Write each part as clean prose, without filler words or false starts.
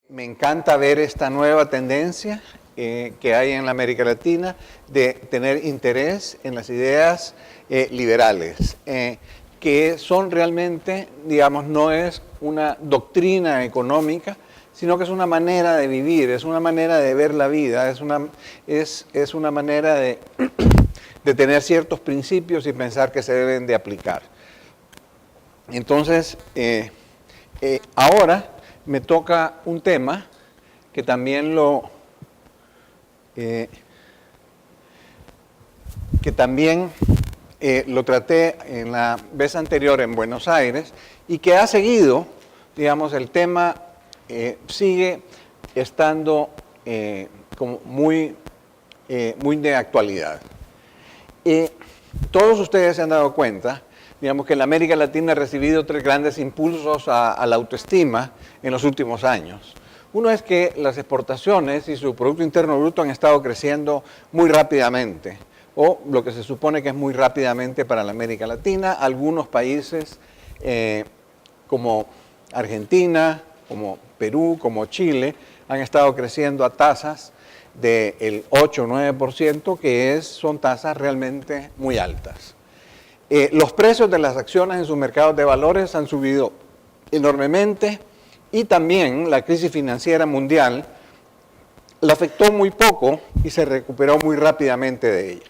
Me encanta ver esta nueva tendencia que hay en la América Latina de tener interés en las ideas liberales, que son realmente, digamos, no es una doctrina económica, sino que es una manera de vivir, es una manera de ver la vida, es una manera de tener ciertos principios y pensar que se deben de aplicar. Entonces, ahora me toca un tema que también lo traté en la vez anterior en Buenos Aires y que ha seguido, digamos, el tema sigue estando como muy de actualidad. Todos ustedes se han dado cuenta, digamos, que la América Latina ha recibido tres grandes impulsos a la autoestima en los últimos años. Uno es que las exportaciones y su Producto Interno Bruto han estado creciendo muy rápidamente, o lo que se supone que es muy rápidamente para la América Latina. Algunos países como Argentina, como Perú, como Chile, han estado creciendo a tasas del 8 o 9%, que son tasas realmente muy altas. Los precios de las acciones en sus mercados de valores han subido enormemente y también la crisis financiera mundial la afectó muy poco y se recuperó muy rápidamente de ella.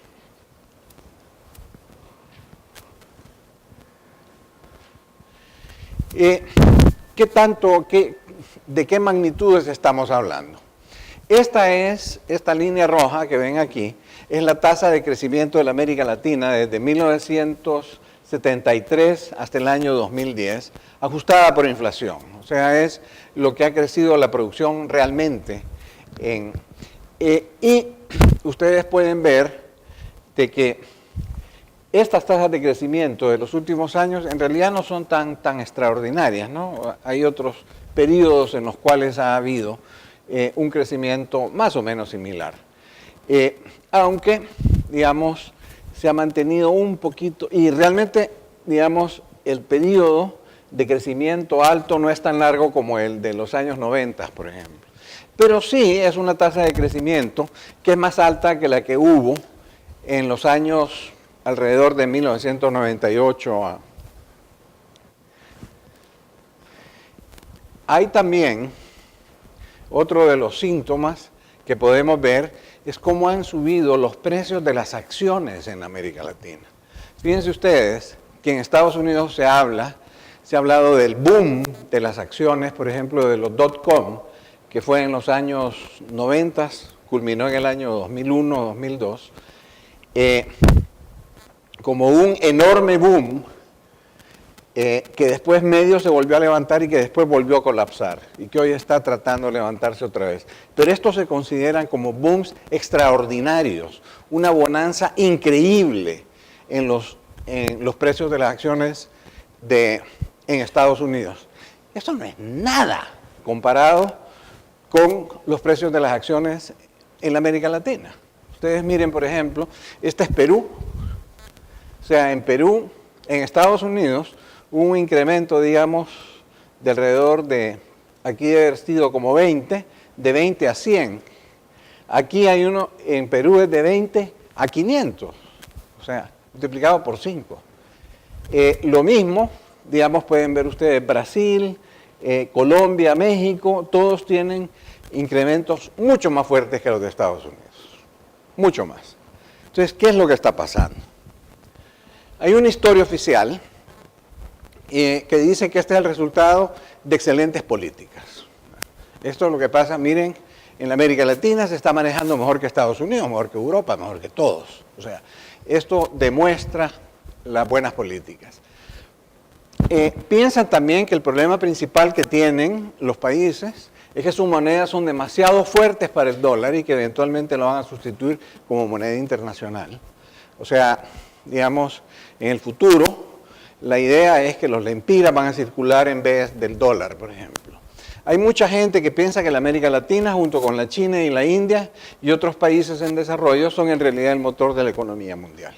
¿De qué magnitudes estamos hablando? Esta línea roja que ven aquí es la tasa de crecimiento de la América Latina desde 1973 hasta el año 2010, ajustada por inflación. O sea, es lo que ha crecido la producción realmente. Y ustedes pueden ver de que estas tasas de crecimiento de los últimos años en realidad no son tan extraordinarias, ¿no? Hay otros periodos en los cuales ha habido un crecimiento más o menos similar. Aunque, digamos, se ha mantenido un poquito, y realmente, digamos, el periodo de crecimiento alto no es tan largo como el de los años 90, por ejemplo. Pero sí es una tasa de crecimiento que es más alta que la que hubo en los años alrededor de 1998. Hay también otro de los síntomas que podemos ver es cómo han subido los precios de las acciones en América Latina. Fíjense ustedes que en Estados Unidos se ha hablado del boom de las acciones, por ejemplo, de los .com, que fue en los años 90, culminó en el año 2001, 2002, como un enorme boom que después medio se volvió a levantar y que después volvió a colapsar y que hoy está tratando de levantarse otra vez. Pero estos se consideran como booms extraordinarios, una bonanza increíble en los precios de las acciones en Estados Unidos. Esto no es nada comparado con los precios de las acciones en la América Latina. Ustedes miren, por ejemplo, este es Perú. O sea, en Perú, en Estados Unidos, hubo un incremento, digamos, de alrededor de, aquí debe haber sido como 20, de 20 a 100. Aquí hay uno, en Perú es de 20 a 500, o sea, multiplicado por 5. Lo mismo, digamos, pueden ver ustedes, Brasil, Colombia, México, todos tienen incrementos mucho más fuertes que los de Estados Unidos, mucho más. Entonces, ¿qué es lo que está pasando? Hay una historia oficial que dice que este es el resultado de excelentes políticas. Esto es lo que pasa, miren, en la América Latina se está manejando mejor que Estados Unidos, mejor que Europa, mejor que todos. O sea, esto demuestra las buenas políticas. Piensan también que el problema principal que tienen los países es que sus monedas son demasiado fuertes para el dólar y que eventualmente lo van a sustituir como moneda internacional. O sea, digamos, en el futuro, la idea es que los lempiras van a circular en vez del dólar, por ejemplo. Hay mucha gente que piensa que la América Latina, junto con la China y la India y otros países en desarrollo, son en realidad el motor de la economía mundial.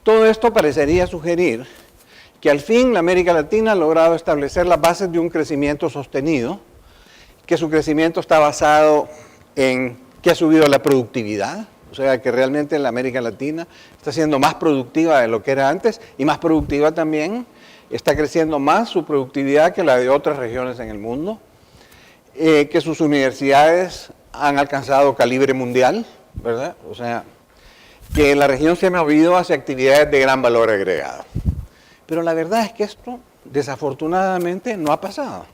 Todo esto parecería sugerir que al fin la América Latina ha logrado establecer las bases de un crecimiento sostenido, que su crecimiento está basado en que ha subido la productividad, o sea que realmente la América Latina está siendo más productiva de lo que era antes y más productiva también, está creciendo más su productividad que la de otras regiones en el mundo, que sus universidades han alcanzado calibre mundial, ¿verdad? O sea, que la región se ha movido hacia actividades de gran valor agregado. Pero la verdad es que esto, desafortunadamente, no ha pasado.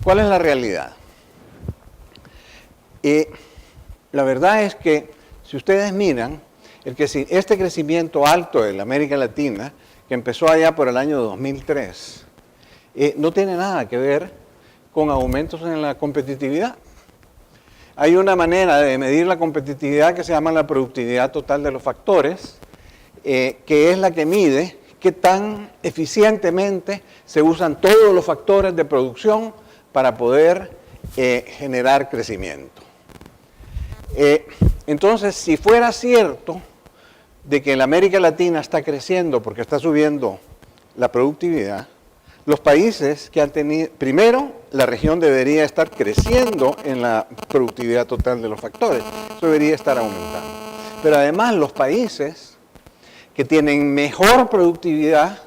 ¿Cuál es la realidad? La verdad es que, si ustedes miran, este crecimiento alto de la América Latina, que empezó allá por el año 2003, no tiene nada que ver con aumentos en la competitividad. Hay una manera de medir la competitividad que se llama la productividad total de los factores, que es la que mide qué tan eficientemente se usan todos los factores de producción para poder generar crecimiento. Entonces, si fuera cierto de que la América Latina está creciendo porque está subiendo la productividad, los países que han tenido, primero, la región debería estar creciendo en la productividad total de los factores, eso debería estar aumentando. Pero además los países que tienen mejor productividad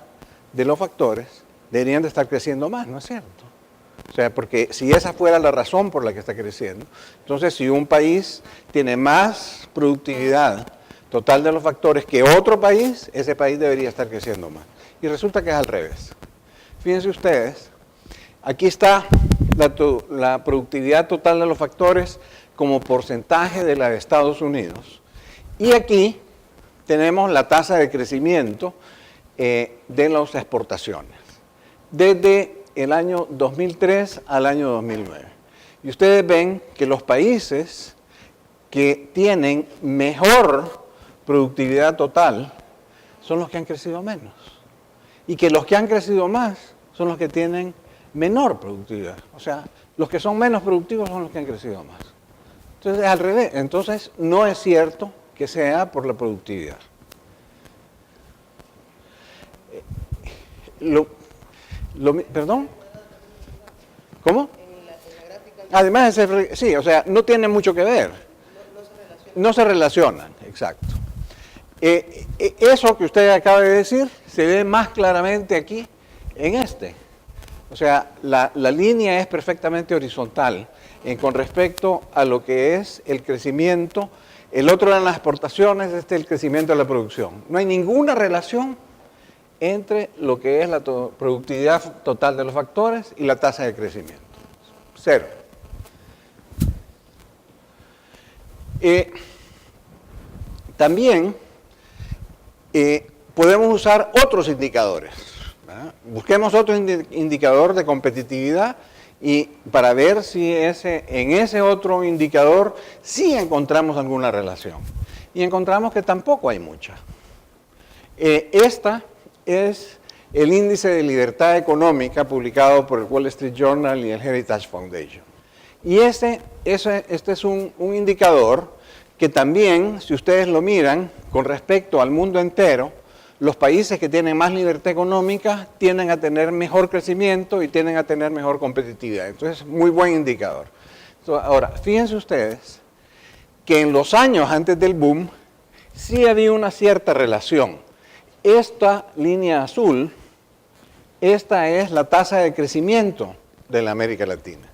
de los factores deberían de estar creciendo más, ¿no es cierto? O sea, porque si esa fuera la razón por la que está creciendo, entonces si un país tiene más productividad total de los factores que otro país, ese país debería estar creciendo más. Y resulta que es al revés. Fíjense ustedes, aquí está la productividad total de los factores como porcentaje de la de Estados Unidos. Y aquí tenemos la tasa de crecimiento de las exportaciones, desde el año 2003 al año 2009. Y ustedes ven que los países que tienen mejor productividad total son los que han crecido menos. Y que los que han crecido más son los que tienen menor productividad. O sea, los que son menos productivos son los que han crecido más. Entonces, es al revés. Entonces, no es cierto que sea por la productividad. ¿Perdón? ¿Cómo? Además, sí, o sea, no tiene mucho que ver. No se relacionan, exacto. Eso que usted acaba de decir se ve más claramente aquí en este. O sea, la línea es perfectamente horizontal con respecto a lo que es el crecimiento. El otro en las exportaciones, el crecimiento de la producción. No hay ninguna relación entre lo que es la productividad total de los factores y la tasa de crecimiento. Cero. También podemos usar otros indicadores, ¿verdad? Busquemos otro indicador de competitividad y para ver si en ese otro indicador sí encontramos alguna relación. Y encontramos que tampoco hay mucha. Esta es el índice de libertad económica publicado por el Wall Street Journal y el Heritage Foundation. Y este es un indicador que también, si ustedes lo miran, con respecto al mundo entero, los países que tienen más libertad económica tienden a tener mejor crecimiento y tienden a tener mejor competitividad. Entonces, muy buen indicador. Ahora, fíjense ustedes que en los años antes del boom sí había una cierta relación. Esta línea azul, esta es la tasa de crecimiento de la América Latina.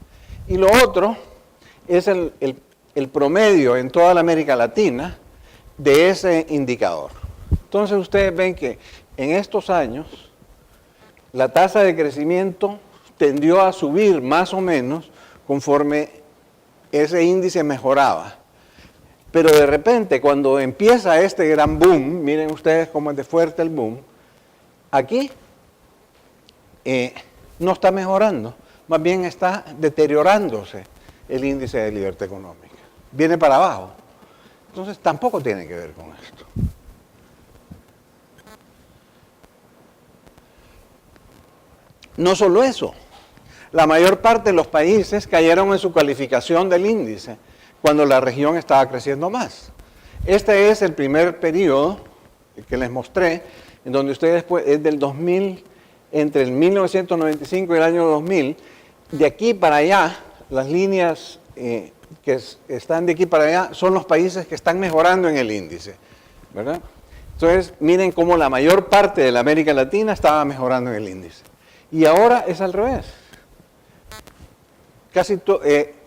Y lo otro es el promedio en toda la América Latina de ese indicador. Entonces ustedes ven que en estos años la tasa de crecimiento tendió a subir más o menos conforme ese índice mejoraba. Pero de repente cuando empieza este gran boom, miren ustedes cómo es de fuerte el boom, aquí no está mejorando, más bien está deteriorándose el índice de libertad económica. Viene para abajo. Entonces tampoco tiene que ver con esto. No solo eso, la mayor parte de los países cayeron en su calificación del índice cuando la región estaba creciendo más. Este es el primer periodo que les mostré, en donde ustedes es del 2000, entre el 1995 y el año 2000, de aquí para allá, las líneas están de aquí para allá son los países que están mejorando en el índice, ¿verdad? Entonces, miren cómo la mayor parte de la América Latina estaba mejorando en el índice. Y ahora es al revés.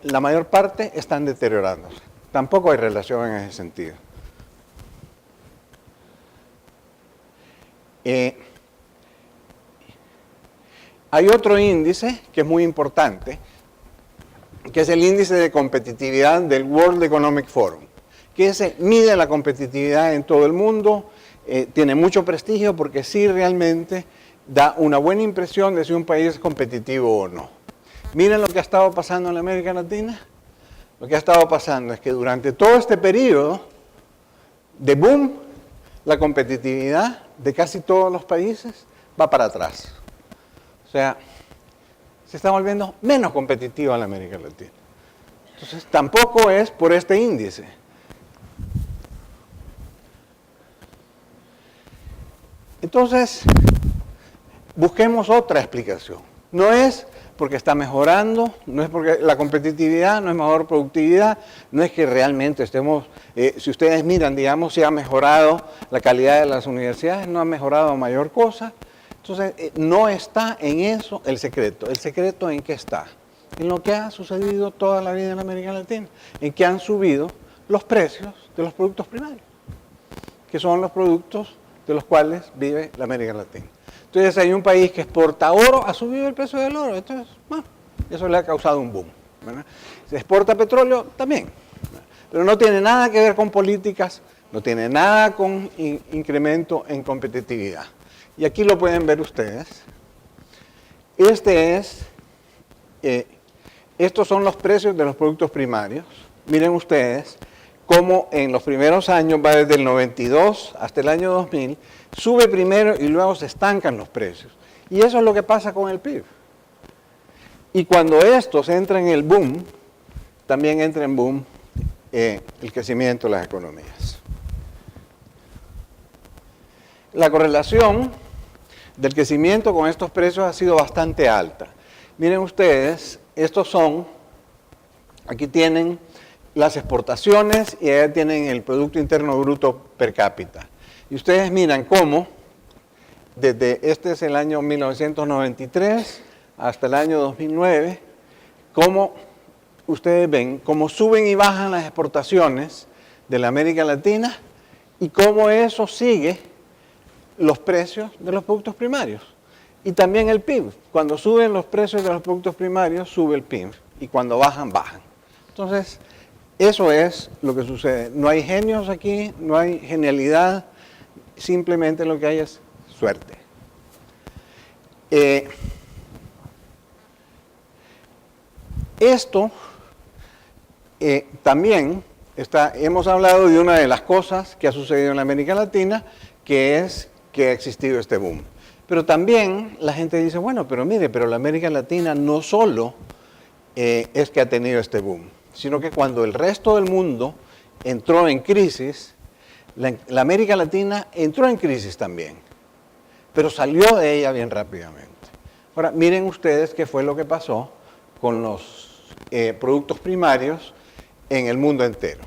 La mayor parte están deteriorándose. Tampoco hay relación en ese sentido. Hay otro índice que es muy importante, que es el índice de competitividad del World Economic Forum, que ese mide la competitividad en todo el mundo, tiene mucho prestigio porque sí realmente da una buena impresión de si un país es competitivo o no. Miren lo que ha estado pasando en la América Latina. Lo que ha estado pasando es que durante todo este periodo de boom, la competitividad de casi todos los países va para atrás. O sea, se está volviendo menos competitiva la América Latina. Entonces, tampoco es por este índice. Entonces, busquemos otra explicación. No es porque está mejorando, no es porque la competitividad, no es mejor productividad, no es que realmente estemos, si ustedes miran, digamos, si ha mejorado la calidad de las universidades, no ha mejorado mayor cosa. Entonces, no está en eso el secreto. ¿El secreto en qué está? En lo que ha sucedido toda la vida en América Latina, en que han subido los precios de los productos primarios, que son los productos de los cuales vive la América Latina. Entonces, hay un país que exporta oro, ha subido el precio del oro. Entonces, bueno, eso le ha causado un boom, ¿verdad? Se exporta petróleo también, ¿verdad? Pero no tiene nada que ver con políticas, no tiene nada con incremento en competitividad. Y aquí lo pueden ver ustedes. Estos son los precios de los productos primarios. Miren ustedes cómo en los primeros años, va desde el 92 hasta el año 2000, sube primero y luego se estancan los precios. Y eso es lo que pasa con el PIB. Y cuando estos entran en el boom, también entra en boom el crecimiento de las economías. La correlación del crecimiento con estos precios ha sido bastante alta. Miren ustedes, aquí tienen las exportaciones y allá tienen el Producto Interno Bruto per cápita. Y ustedes miran cómo, este es el año 1993 hasta el año 2009, cómo ustedes ven cómo suben y bajan las exportaciones de la América Latina y cómo eso sigue los precios de los productos primarios. Y también el PIB. Cuando suben los precios de los productos primarios, sube el PIB. Y cuando bajan, bajan. Entonces, eso es lo que sucede. No hay genios aquí, no hay genialidad. Simplemente lo que hay es suerte. Esto también hemos hablado de una de las cosas que ha sucedido en la América Latina, que es que ha existido este boom. Pero también la gente dice, bueno, pero mire, pero la América Latina no solo es que ha tenido este boom, sino que cuando el resto del mundo entró en crisis, la América Latina entró en crisis también, pero salió de ella bien rápidamente. Ahora, miren ustedes qué fue lo que pasó con los productos primarios en el mundo entero.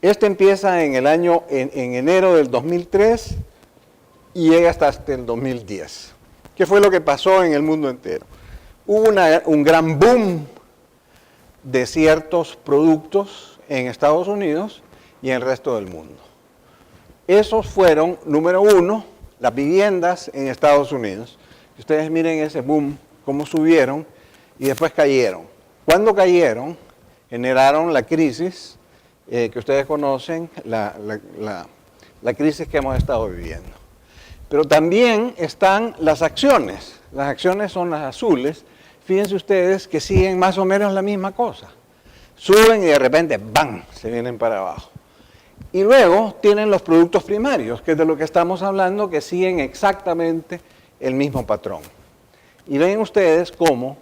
Este empieza en enero del 2003 y llega hasta el 2010. ¿Qué fue lo que pasó en el mundo entero? Hubo un gran boom de ciertos productos en Estados Unidos y en el resto del mundo. Esos fueron, número uno, las viviendas en Estados Unidos. Ustedes miren ese boom, cómo subieron y después cayeron. Cuando cayeron, generaron la crisis que ustedes conocen, la crisis que hemos estado viviendo. Pero también están las acciones. Las acciones son las azules. Fíjense ustedes que siguen más o menos la misma cosa. Suben y de repente, ¡bam!, se vienen para abajo. Y luego tienen los productos primarios, que es de lo que estamos hablando, que siguen exactamente el mismo patrón. Y ven ustedes cómo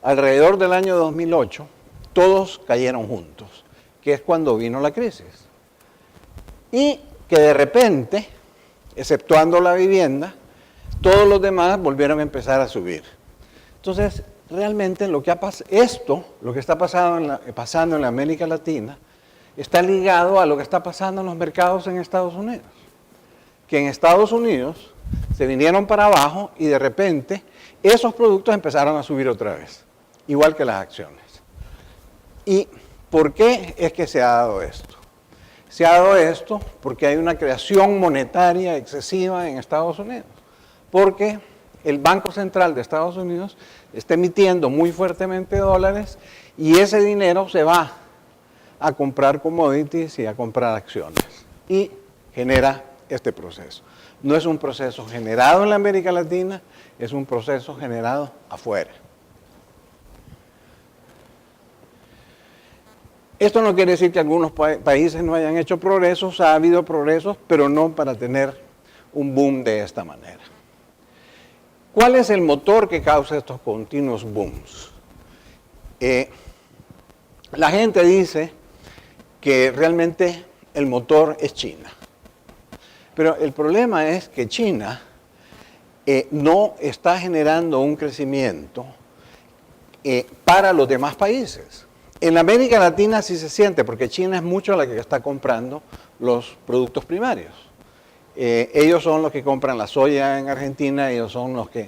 alrededor del año 2008 todos cayeron juntos, que es cuando vino la crisis. Y que de repente exceptuando la vivienda, todos los demás volvieron a empezar a subir. Entonces, realmente lo que está pasando en la América Latina, está ligado a lo que está pasando en los mercados en Estados Unidos. Que en Estados Unidos se vinieron para abajo y de repente esos productos empezaron a subir otra vez, igual que las acciones. ¿Y por qué es que se ha dado esto? Se ha dado esto porque hay una creación monetaria excesiva en Estados Unidos, porque el Banco Central de Estados Unidos está emitiendo muy fuertemente dólares y ese dinero se va a comprar commodities y a comprar acciones y genera este proceso. No es un proceso generado en la América Latina, es un proceso generado afuera. Esto no quiere decir que algunos países no hayan hecho progresos, ha habido progresos, pero no para tener un boom de esta manera. ¿Cuál es el motor que causa estos continuos booms? La gente dice que realmente el motor es China. Pero el problema es que China no está generando un crecimiento para los demás países. En América Latina sí se siente, porque China es mucho la que está comprando los productos primarios. Ellos son los que compran la soya en Argentina, ellos son los que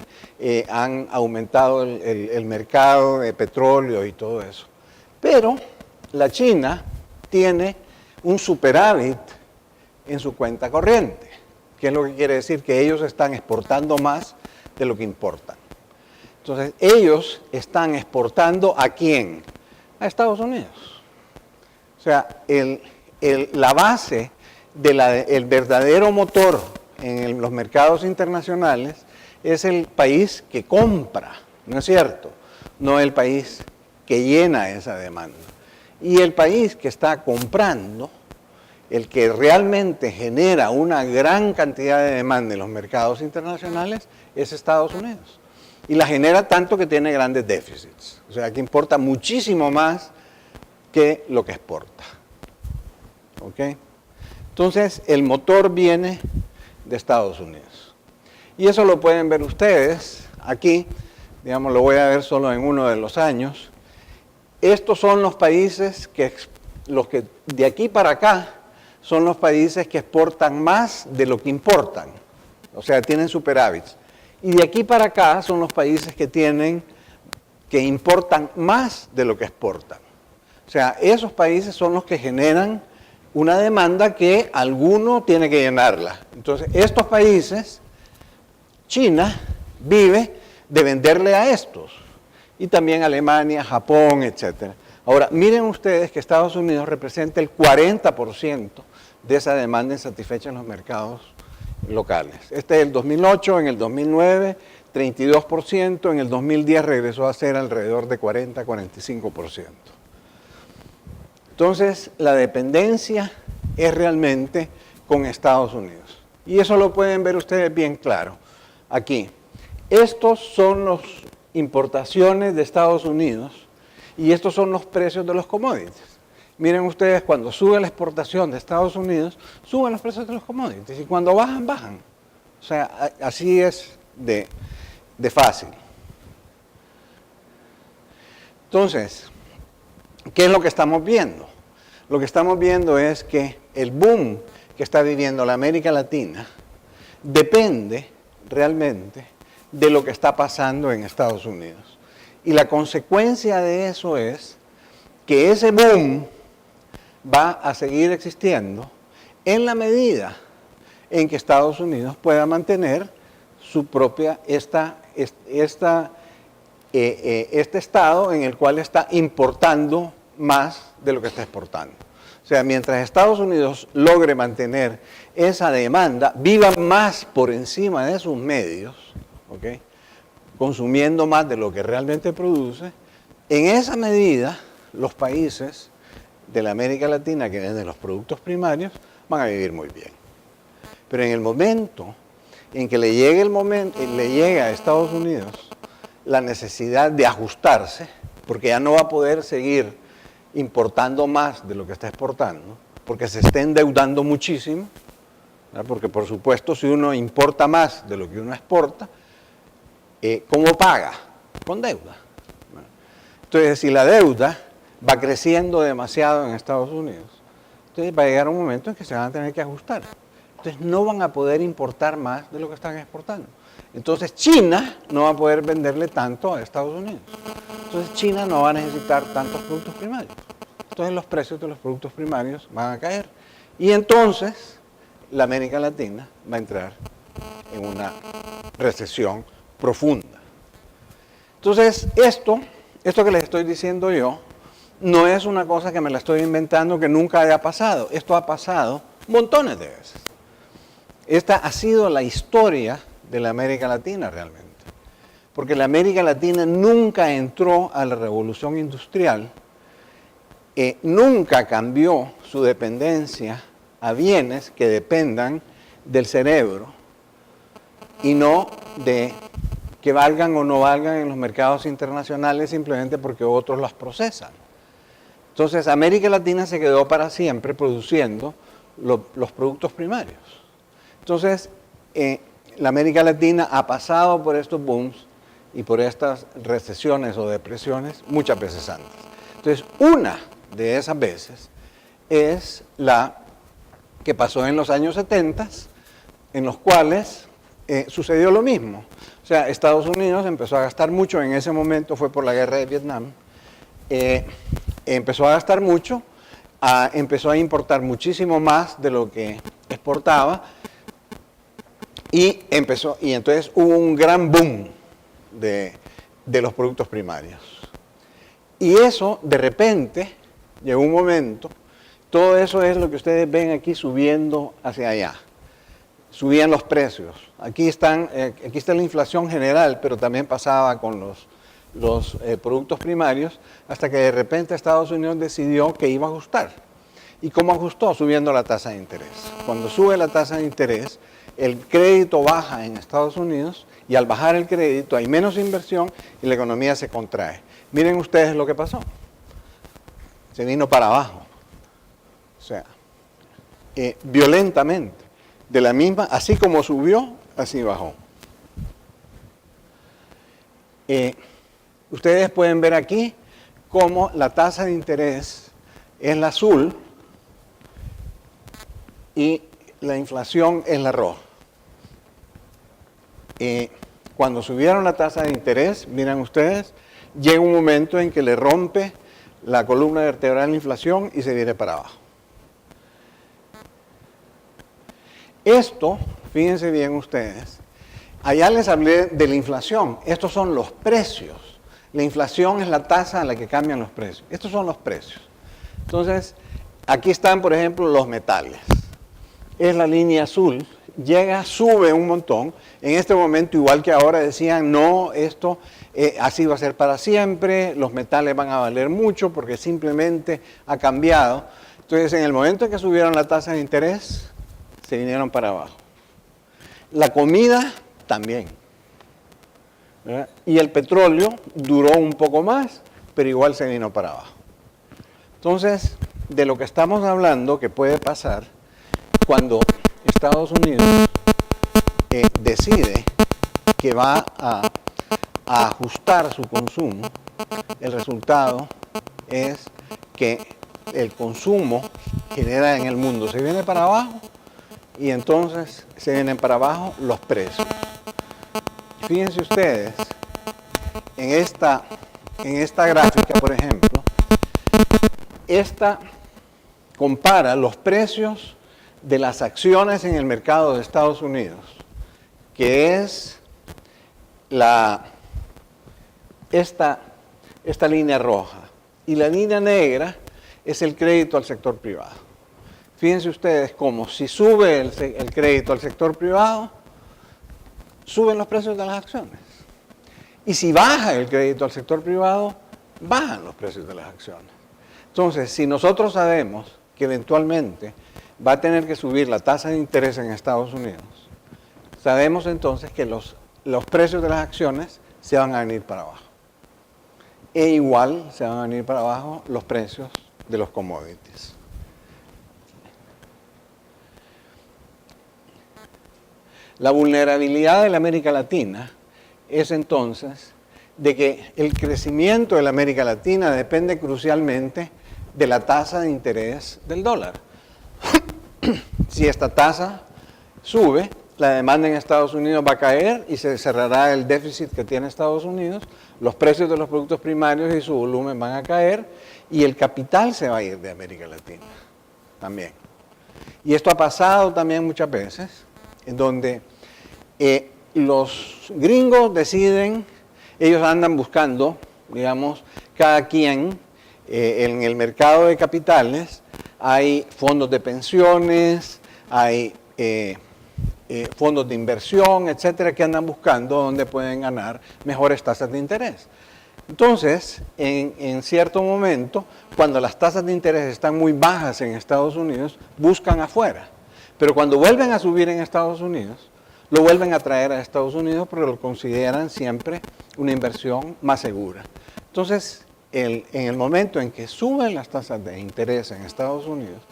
han aumentado el mercado de petróleo y todo eso. Pero la China tiene un superávit en su cuenta corriente, que es lo que quiere decir que ellos están exportando más de lo que importan. Entonces, ellos están exportando ¿a quién? A Estados Unidos. O sea, la base del verdadero motor en los mercados internacionales es el país que compra, ¿no es cierto? No el país que llena esa demanda. Y el país que está comprando, el que realmente genera una gran cantidad de demanda en los mercados internacionales, es Estados Unidos. Y la genera tanto que tiene grandes déficits. O sea, que importa muchísimo más que lo que exporta. ¿Ok? Entonces, el motor viene de Estados Unidos. Y eso lo pueden ver ustedes aquí. Digamos, lo voy a ver solo en uno de los años. Estos son los países los que de aquí para acá son los países que exportan más de lo que importan. O sea, tienen superávits. Y de aquí para acá son los países que importan más de lo que exportan. O sea, esos países son los que generan una demanda que alguno tiene que llenarla. Entonces, estos países, China vive de venderle a estos. Y también Alemania, Japón, etc. Ahora, miren ustedes que Estados Unidos representa el 40% de esa demanda insatisfecha en los mercados locales. Este es el 2008, en el 2009, 32%, en el 2010 regresó a ser alrededor de 40-45%. Entonces, la dependencia es realmente con Estados Unidos. Y eso lo pueden ver ustedes bien claro. Aquí, estos son las importaciones de Estados Unidos y estos son los precios de los commodities. Miren ustedes, cuando sube la exportación de Estados Unidos, suben los precios de los commodities. Y cuando bajan, bajan. O sea, así es de fácil. Entonces, ¿qué es lo que estamos viendo? Lo que estamos viendo es que el boom que está viviendo la América Latina depende realmente de lo que está pasando en Estados Unidos. Y la consecuencia de eso es que ese boom va a seguir existiendo en la medida en que Estados Unidos pueda mantener su propia, este estado en el cual está importando más de lo que está exportando. O sea, mientras Estados Unidos logre mantener esa demanda, viva más por encima de sus medios, ¿okay?, consumiendo más de lo que realmente produce, en esa medida los países de la América Latina que venden los productos primarios van a vivir muy bien. Pero en el momento en que le llegue a Estados Unidos la necesidad de ajustarse, porque ya no va a poder seguir importando más de lo que está exportando, porque se está endeudando muchísimo, ¿verdad? Porque por supuesto si uno importa más de lo que uno exporta, ¿cómo paga? Con deuda. Entonces, si la deuda va creciendo demasiado en Estados Unidos, entonces va a llegar un momento en que se van a tener que ajustar. Entonces no van a poder importar más de lo que están exportando. Entonces China no va a poder venderle tanto a Estados Unidos. Entonces China no va a necesitar tantos productos primarios. Entonces los precios de los productos primarios van a caer. Y entonces la América Latina va a entrar en una recesión profunda. Entonces esto que les estoy diciendo yo, no es una cosa que me la estoy inventando que nunca haya pasado. Esto ha pasado montones de veces. Esta ha sido la historia de la América Latina realmente. Porque la América Latina nunca entró a la revolución industrial, nunca cambió su dependencia a bienes que dependan del cerebro y no de que valgan o no valgan en los mercados internacionales simplemente porque otros las procesan. Entonces, América Latina se quedó para siempre produciendo los productos primarios. Entonces, la América Latina ha pasado por estos booms y por estas recesiones o depresiones muchas veces antes. Entonces, una de esas veces es la que pasó en los años 70, en los cuales sucedió lo mismo. O sea, Estados Unidos empezó a gastar mucho, en ese momento fue por la guerra de Vietnam, empezó a gastar mucho, empezó a importar muchísimo más de lo que exportaba y entonces hubo un gran boom de los productos primarios. Y eso, de repente, llegó un momento, todo eso es lo que ustedes ven aquí subiendo hacia allá. Subían los precios. Aquí está la inflación general, pero también pasaba con los productos primarios, hasta que de repente Estados Unidos decidió que iba a ajustar. ¿Y cómo ajustó? Subiendo la tasa de interés. Cuando sube la tasa de interés, el crédito baja en Estados Unidos y al bajar el crédito hay menos inversión y la economía se contrae. Miren ustedes lo que pasó. Se vino para abajo. O sea, violentamente. De la misma, así como subió, así bajó. Ustedes pueden ver aquí cómo la tasa de interés es la azul y la inflación es la roja. Cuando subieron la tasa de interés, miren ustedes, llega un momento en que le rompe la columna vertebral de la inflación y se viene para abajo. Esto, fíjense bien ustedes, allá les hablé de la inflación, estos son los precios. La inflación es la tasa a la que cambian los precios. Estos son los precios. Entonces, aquí están, por ejemplo, los metales. Es la línea azul, sube un montón. En este momento, igual que ahora, decían, no, esto así va a ser para siempre, los metales van a valer mucho porque simplemente ha cambiado. Entonces, en el momento en que subieron la tasa de interés, se vinieron para abajo. La comida también. ¿Verdad? Y el petróleo duró un poco más, pero igual se vino para abajo. Entonces, de lo que estamos hablando que puede pasar cuando Estados Unidos decide que va a ajustar su consumo, el resultado es que el consumo generado en el mundo se viene para abajo y entonces se vienen para abajo los precios. Fíjense ustedes, en esta gráfica, por ejemplo, esta compara los precios de las acciones en el mercado de Estados Unidos, que es esta línea roja, y la línea negra es el crédito al sector privado. Fíjense ustedes cómo si sube el crédito al sector privado, suben los precios de las acciones. Y si baja el crédito al sector privado, bajan los precios de las acciones. Entonces, si nosotros sabemos que eventualmente va a tener que subir la tasa de interés en Estados Unidos, sabemos entonces que los precios de las acciones se van a venir para abajo. E igual se van a venir para abajo los precios de los commodities. La vulnerabilidad de la América Latina es entonces de que el crecimiento de la América Latina depende crucialmente de la tasa de interés del dólar. Si esta tasa sube, la demanda en Estados Unidos va a caer y se cerrará el déficit que tiene Estados Unidos, los precios de los productos primarios y su volumen van a caer y el capital se va a ir de América Latina también. Y esto ha pasado también muchas veces, en donde los gringos deciden, ellos andan buscando, digamos, cada quien en el mercado de capitales, hay fondos de pensiones, hay fondos de inversión, etcétera, que andan buscando donde pueden ganar mejores tasas de interés. Entonces, en cierto momento, cuando las tasas de interés están muy bajas en Estados Unidos, buscan afuera. Pero cuando vuelven a subir en Estados Unidos, lo vuelven a traer a Estados Unidos porque lo consideran siempre una inversión más segura. Entonces, en el momento en que suben las tasas de interés en Estados Unidos,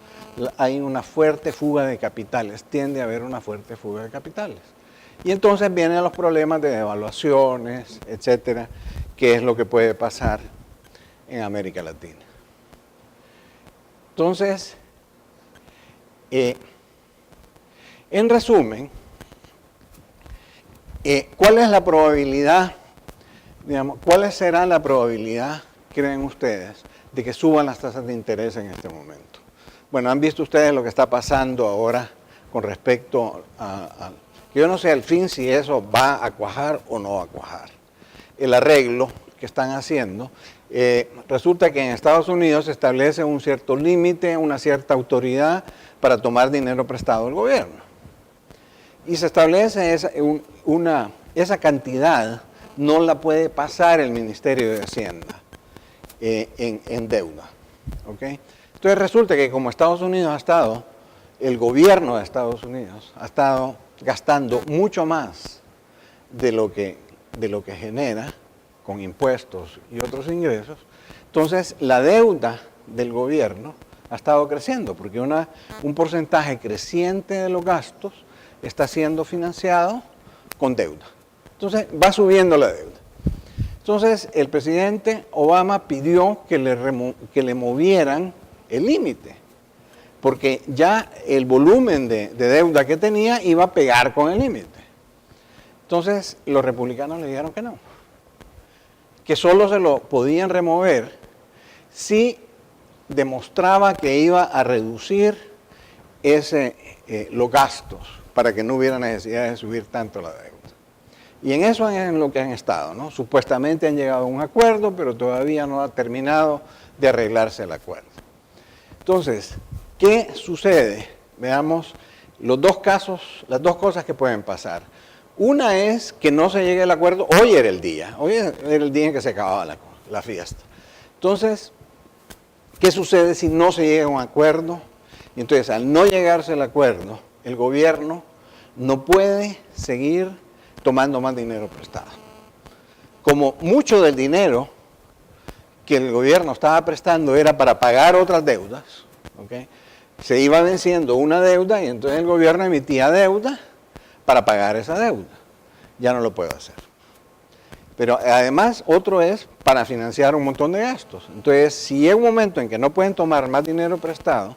hay una fuerte fuga de capitales, tiende a haber una fuerte fuga de capitales. Y entonces vienen los problemas de devaluaciones, etcétera, que es lo que puede pasar en América Latina. Entonces, en resumen, ¿cuál es la probabilidad, digamos, cuál será la probabilidad, creen ustedes, de que suban las tasas de interés en este momento? Bueno, han visto ustedes lo que está pasando ahora con respecto a yo no sé al fin si eso va a cuajar o no va a cuajar. El arreglo que están haciendo, resulta que en Estados Unidos se establece un cierto límite, una cierta autoridad para tomar dinero prestado del gobierno. Y se establece esa cantidad, no la puede pasar el Ministerio de Hacienda en deuda. ¿Okay? Entonces resulta que como Estados Unidos ha estado, el gobierno de Estados Unidos ha estado gastando mucho más de lo que genera con impuestos y otros ingresos, entonces la deuda del gobierno ha estado creciendo, porque un porcentaje creciente de los gastos está siendo financiado con deuda. Entonces va subiendo la deuda. Entonces el presidente Obama pidió que le movieran el límite, porque ya el volumen de deuda que tenía iba a pegar con el límite. Entonces los republicanos le dijeron que no, que solo se lo podían remover si demostraba que iba a reducir los gastos para que no hubiera necesidad de subir tanto la deuda. Y en eso es en lo que han estado, ¿no? Supuestamente han llegado a un acuerdo, pero todavía no ha terminado de arreglarse el acuerdo. Entonces, ¿qué sucede? Veamos los dos casos, las dos cosas que pueden pasar. Una es que no se llegue al acuerdo, hoy era el día en que se acababa la fiesta. Entonces, ¿qué sucede si no se llega a un acuerdo? Entonces, al no llegarse al acuerdo, el gobierno no puede seguir tomando más dinero prestado. Como mucho del dinero que el gobierno estaba prestando era para pagar otras deudas, ¿okay? Se iba venciendo una deuda y entonces el gobierno emitía deuda para pagar esa deuda. Ya no lo puede hacer. Pero además, otro es para financiar un montón de gastos. Entonces, si llega un momento en que no pueden tomar más dinero prestado,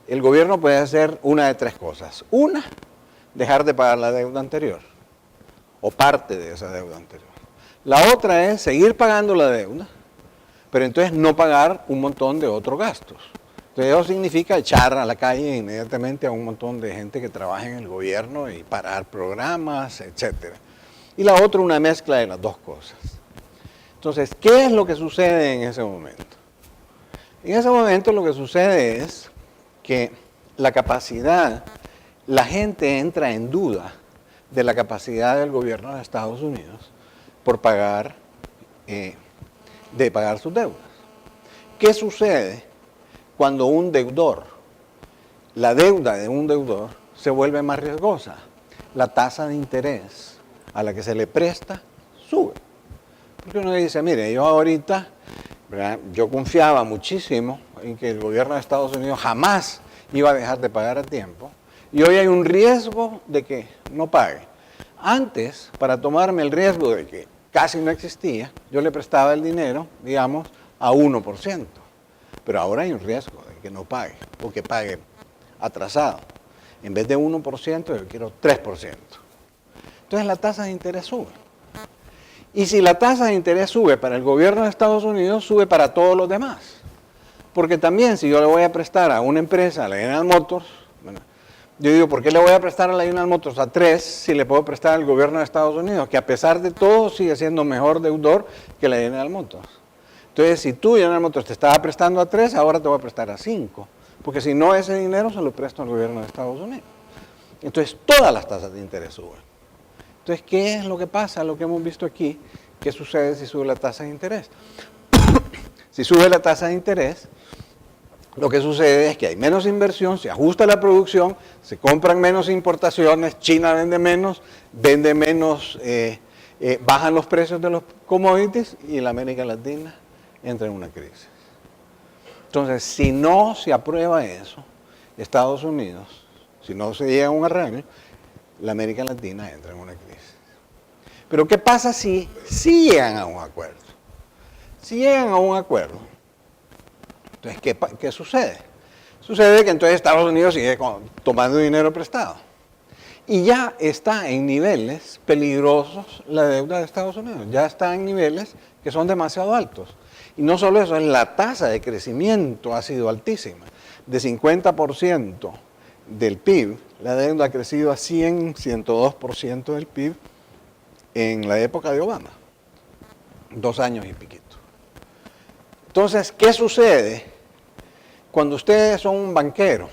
el gobierno puede hacer una de tres cosas. Una, dejar de pagar la deuda anterior, o parte de esa deuda anterior. La otra es seguir pagando la deuda, pero entonces no pagar un montón de otros gastos. Entonces eso significa echar a la calle inmediatamente a un montón de gente que trabaja en el gobierno y parar programas, etc. Y la otra, una mezcla de las dos cosas. Entonces, ¿qué es lo que sucede en ese momento? En ese momento lo que sucede es que la gente entra en duda de la capacidad del gobierno de Estados Unidos por pagar sus deudas. ¿Qué sucede cuando la deuda de un deudor se vuelve más riesgosa? La tasa de interés a la que se le presta sube. Porque uno dice, mire, yo ahorita, ¿verdad? Yo confiaba muchísimo en que el gobierno de Estados Unidos jamás iba a dejar de pagar a tiempo, Y hoy hay un riesgo de que no pague. Antes, para tomarme el riesgo de que casi no existía, yo le prestaba el dinero, digamos, a 1%. Pero ahora hay un riesgo de que no pague o que pague atrasado. En vez de 1%, yo quiero 3%. Entonces la tasa de interés sube. Y si la tasa de interés sube para el gobierno de Estados Unidos, sube para todos los demás. Porque también si yo le voy a prestar a una empresa, a la General Motors, bueno, yo digo, ¿por qué le voy a prestar a la General Motors a 3 si le puedo prestar al gobierno de Estados Unidos? Que a pesar de todo sigue siendo mejor deudor que la General Motors. Entonces, si tú, General Motors, te estaba prestando a 3, ahora te voy a prestar a 5. Porque si no, ese dinero se lo presto al gobierno de Estados Unidos. Entonces, todas las tasas de interés suben. Entonces, ¿qué es lo que pasa? Lo que hemos visto aquí, ¿qué sucede si sube la tasa de interés? Si sube la tasa de interés, lo que sucede es que hay menos inversión, se ajusta la producción, se compran menos importaciones, China vende menos, bajan los precios de los commodities y la América Latina entra en una crisis. Entonces, si no se aprueba eso, Estados Unidos, si no se llega a un arreglo, la América Latina entra en una crisis. Pero ¿qué pasa si llegan a un acuerdo? Si llegan a un acuerdo, entonces, ¿qué sucede? Sucede que entonces Estados Unidos sigue tomando dinero prestado. Y ya está en niveles peligrosos la deuda de Estados Unidos. Ya está en niveles que son demasiado altos. Y no solo eso, la tasa de crecimiento ha sido altísima. De 50% del PIB, la deuda ha crecido a 102% del PIB en la época de Obama. 2 años y piquito. Entonces, ¿qué sucede cuando ustedes son un banquero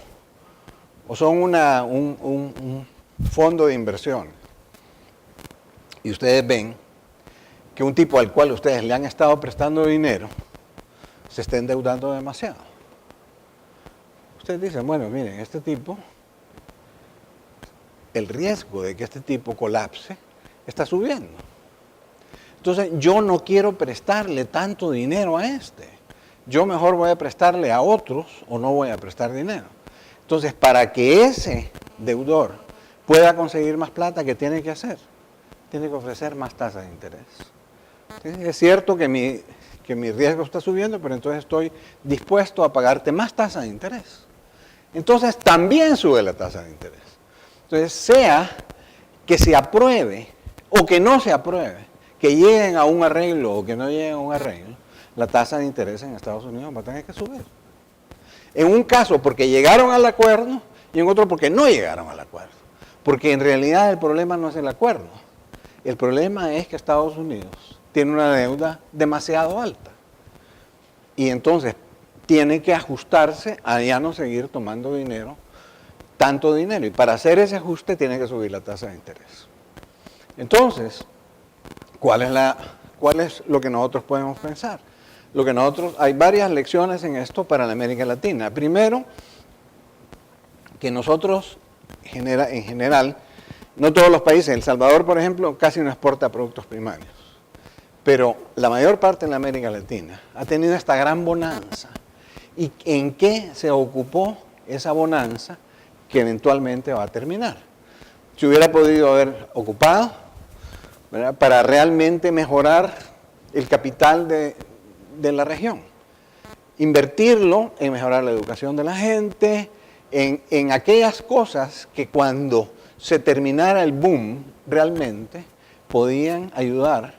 o son un fondo de inversión y ustedes ven que un tipo al cual ustedes le han estado prestando dinero se está endeudando demasiado? Ustedes dicen, bueno, miren, este tipo, el riesgo de que este tipo colapse está subiendo. Entonces, yo no quiero prestarle tanto dinero a este. Yo mejor voy a prestarle a otros o no voy a prestar dinero. Entonces, para que ese deudor pueda conseguir más plata, ¿qué tiene que hacer? Tiene que ofrecer más tasas de interés. ¿Sí? Es cierto que mi riesgo está subiendo, pero entonces estoy dispuesto a pagarte más tasas de interés. Entonces, también sube la tasa de interés. Entonces, sea que se apruebe o que no se apruebe, que lleguen a un arreglo o que no lleguen a un arreglo, la tasa de interés en Estados Unidos va a tener que subir. En un caso porque llegaron al acuerdo y en otro porque no llegaron al acuerdo. Porque en realidad el problema no es el acuerdo. El problema es que Estados Unidos tiene una deuda demasiado alta. Y entonces tiene que ajustarse a ya no seguir tomando dinero, tanto dinero. Y para hacer ese ajuste tiene que subir la tasa de interés. Entonces, ¿cuál es lo que nosotros podemos pensar? Hay varias lecciones en esto para la América Latina. Primero, que nosotros, en general, no todos los países, El Salvador, por ejemplo, casi no exporta productos primarios. Pero la mayor parte de la América Latina ha tenido esta gran bonanza. ¿Y en qué se ocupó esa bonanza que eventualmente va a terminar? Se hubiera podido haber ocupado, ¿verdad?, para realmente mejorar el capital de la región. Invertirlo en mejorar la educación de la gente, en aquellas cosas que cuando se terminara el boom realmente podían ayudar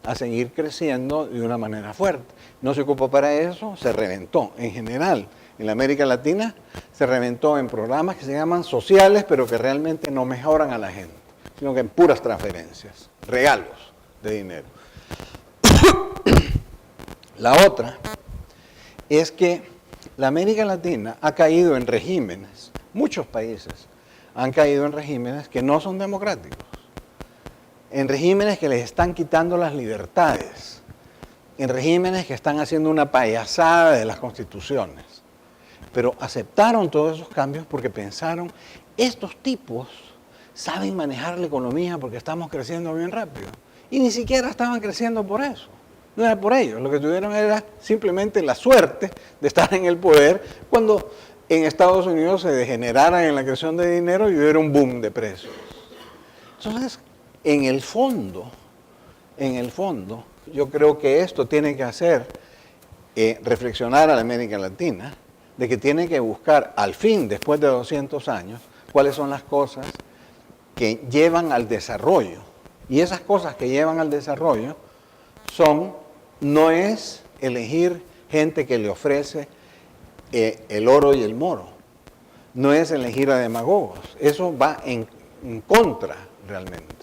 a seguir creciendo de una manera fuerte. No se ocupó para eso, se reventó. En general, en la América Latina se reventó en programas que se llaman sociales, pero que realmente no mejoran a la gente, sino que en puras transferencias, regalos de dinero. La otra es que la América Latina ha caído en regímenes, muchos países han caído en regímenes que no son democráticos, en regímenes que les están quitando las libertades, en regímenes que están haciendo una payasada de las constituciones. Pero aceptaron todos esos cambios porque pensaron, estos tipos saben manejar la economía porque estamos creciendo bien rápido. Y ni siquiera estaban creciendo por eso. No era por ellos. Lo que tuvieron era simplemente la suerte de estar en el poder cuando en Estados Unidos se degeneraran en la creación de dinero y hubiera un boom de precios. Entonces, en el fondo, yo creo que esto tiene que hacer reflexionar a la América Latina de que tiene que buscar al fin, después de 200 años, cuáles son las cosas que llevan al desarrollo. Y esas cosas que llevan al desarrollo no es elegir gente que le ofrece el oro y el moro, no es elegir a demagogos, eso va en contra realmente.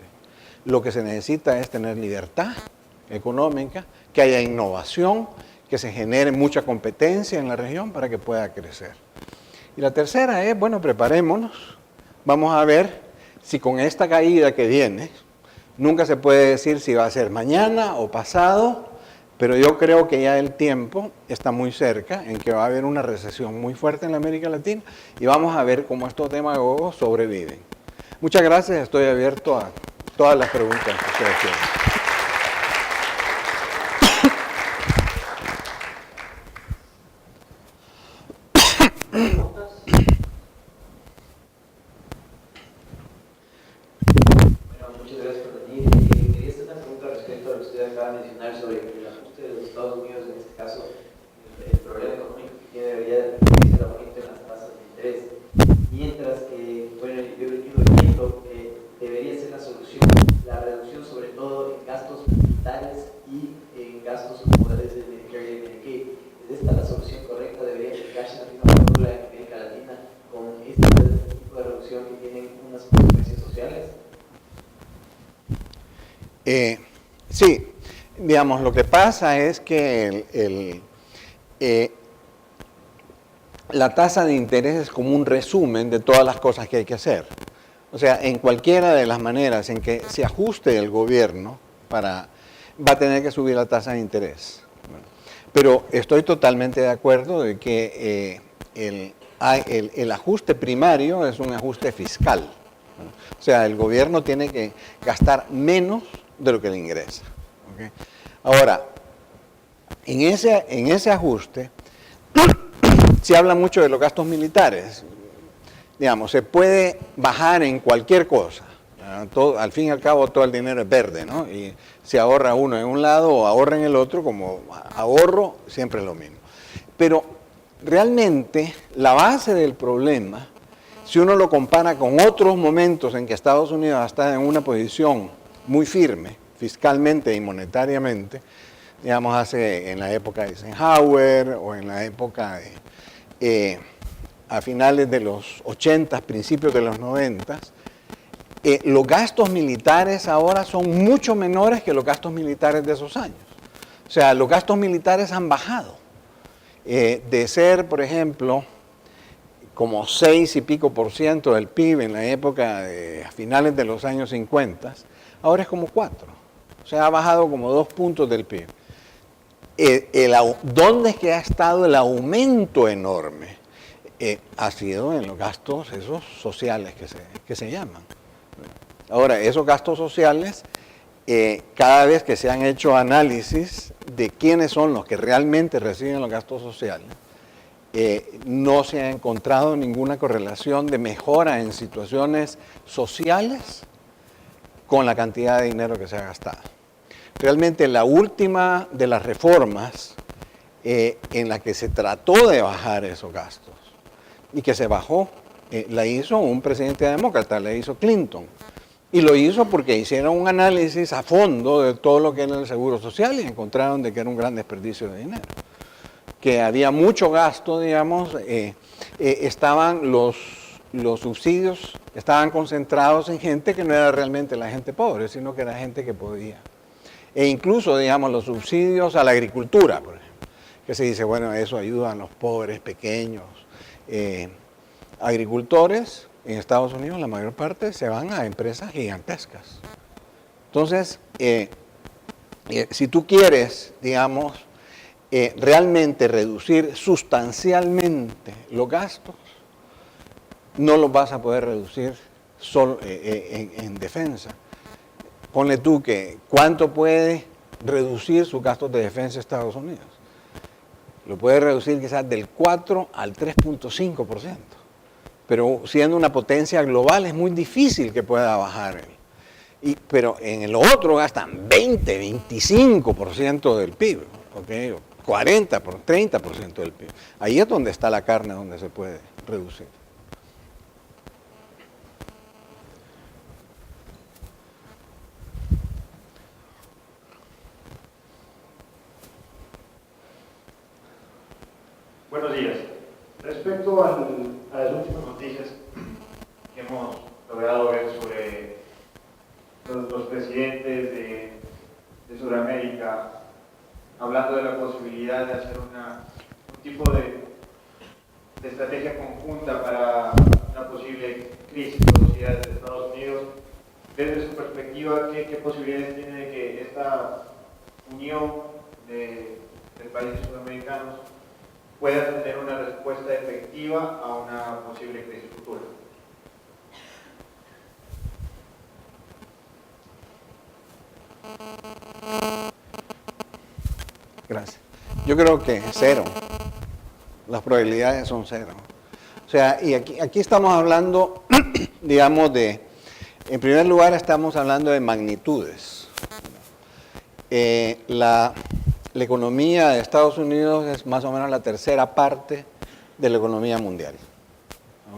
Lo que se necesita es tener libertad económica, que haya innovación, que se genere mucha competencia en la región para que pueda crecer. Y la tercera es, bueno, preparémonos, vamos a ver si con esta caída que viene, nunca se puede decir si va a ser mañana o pasado, pero yo creo que ya el tiempo está muy cerca en que va a haber una recesión muy fuerte en la América Latina y vamos a ver cómo estos demagogos sobreviven. Muchas gracias, estoy abierto a todas las preguntas que ustedes tienen. Muchas gracias por venir. Quería hacer una pregunta respecto a lo que usted acaba de mencionar sobre el ajuste de los Estados Unidos, en este caso, el problema económico que tiene debería ser el aumento en las tasas de interés. Mientras que, bueno, yo ido viendo que debería ser la solución, la reducción sobre todo en gastos militares y en gastos como de Medicare y Medicaid. ¿Es esta la solución correcta? ¿Debería aplicarse la misma fórmula en América Latina con este tipo de reducción que tienen unas consecuencias sociales? Sí, digamos, lo que pasa es que la tasa de interés es como un resumen de todas las cosas que hay que hacer. O sea, en cualquiera de las maneras en que se ajuste el gobierno va a tener que subir la tasa de interés. Bueno, pero estoy totalmente de acuerdo de que el ajuste primario es un ajuste fiscal. O sea, el gobierno tiene que gastar menos de lo que le ingresa. ¿Okay? Ahora, en ese ajuste se habla mucho de los gastos militares. Digamos, se puede bajar en cualquier cosa. Al fin y al cabo todo el dinero es verde, ¿no? Y se ahorra uno en un lado o ahorra en el otro, como ahorro siempre es lo mismo. Pero realmente la base del problema, si uno lo compara con otros momentos en que Estados Unidos está en una posición muy firme, fiscalmente y monetariamente, digamos, en la época de Eisenhower o en la época a finales de los 80, principios de los 90, los gastos militares ahora son mucho menores que los gastos militares de esos años. O sea, los gastos militares han bajado. De ser, por ejemplo, como 6 y pico % del PIB en la época a finales de los años 50, ahora es como 4. O sea, ha bajado como 2 puntos del PIB. ¿Dónde es que ha estado el aumento enorme? Ha sido en los gastos esos sociales que se llaman. Ahora, esos gastos sociales, cada vez que se han hecho análisis de quiénes son los que realmente reciben los gastos sociales, no se ha encontrado ninguna correlación de mejora en situaciones sociales con la cantidad de dinero que se ha gastado. Realmente la última de las reformas en la que se trató de bajar esos gastos y que se bajó, la hizo un presidente demócrata, la hizo Clinton. Y lo hizo porque hicieron un análisis a fondo de todo lo que era el seguro social y encontraron de que era un gran desperdicio de dinero. Que había mucho gasto, digamos, estaban los subsidios, estaban concentrados en gente que no era realmente la gente pobre, sino que era gente que podía. E incluso, digamos, los subsidios a la agricultura, por ejemplo, que se dice, bueno, eso ayuda a los pobres, pequeños. Agricultores en Estados Unidos, la mayor parte, se van a empresas gigantescas. Entonces, si tú quieres, digamos, realmente reducir sustancialmente los gastos, no los vas a poder reducir solo en defensa. Ponle tú que cuánto puede reducir sus gastos de defensa Estados Unidos. lo puede reducir quizás del 4 al 3.5%. Pero siendo una potencia global es muy difícil que pueda bajar. Pero en el otro gastan 20, 25% del PIB, ¿okay? 40, 30% del PIB. Ahí es donde está la carne, donde se puede reducir. Buenos días. Respecto a las últimas noticias que hemos logrado ver sobre los presidentes de Sudamérica, hablando de la posibilidad de hacer un tipo de estrategia conjunta para una posible crisis producida desde Estados Unidos, desde su perspectiva, ¿qué posibilidades tiene de que esta unión de países sudamericanos pueda tener una respuesta efectiva a una posible crisis futura? Gracias. Yo creo que cero. Las probabilidades son cero. O sea, y aquí estamos hablando, digamos, en primer lugar estamos hablando de magnitudes. La economía de Estados Unidos es más o menos la tercera parte de la economía mundial.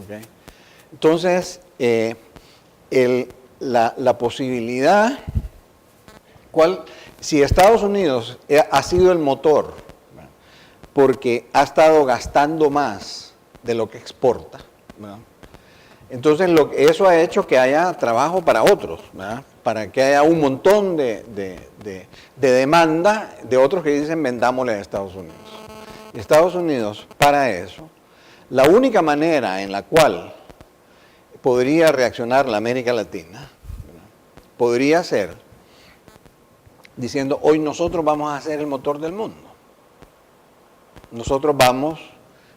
¿Okay? Entonces, la posibilidad, si Estados Unidos ha sido el motor, porque ha estado gastando más de lo que exporta, ¿verdad? Entonces eso ha hecho que haya trabajo para otros, ¿verdad? Para que haya un montón de demanda de otros que dicen vendámosle a Estados Unidos. Y Estados Unidos, para eso, la única manera en la cual podría reaccionar la América Latina, ¿verdad? Podría ser diciendo, hoy nosotros vamos a ser el motor del mundo. Nosotros vamos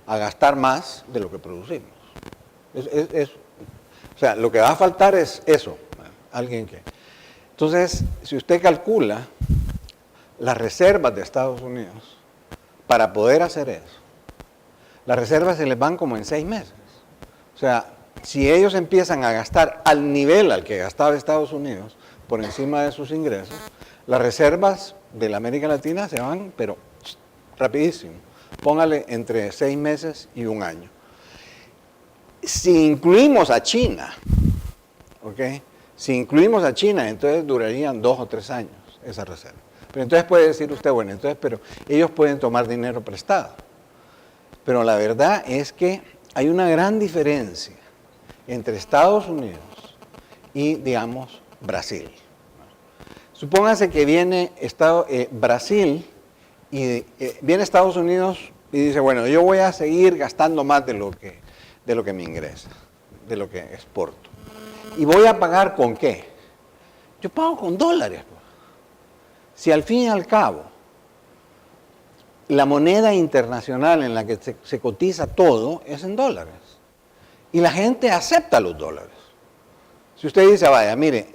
a gastar más de lo que producimos. O sea, lo que va a faltar es eso. Alguien que... Entonces, si usted calcula las reservas de Estados Unidos para poder hacer eso, las reservas se les van como en 6 meses. O sea, si ellos empiezan a gastar al nivel al que gastaba Estados Unidos por encima de sus ingresos, las reservas de la América Latina se van, pero rapidísimo. Póngale entre 6 meses y 1 año. Si incluimos a China, ¿ok? Si incluimos a China, entonces durarían 2 o 3 años esa reserva. Pero entonces puede decir usted, bueno, entonces, pero ellos pueden tomar dinero prestado. Pero la verdad es que hay una gran diferencia entre Estados Unidos y, digamos, Brasil. Supóngase que viene Brasil y viene Estados Unidos y dice, bueno, yo voy a seguir gastando más de lo que me ingresa, de lo que exporto. ¿Y voy a pagar con qué? Yo pago con dólares. Si al fin y al cabo, la moneda internacional en la que se cotiza todo es en dólares. Y la gente acepta los dólares. Si usted dice, vaya, mire,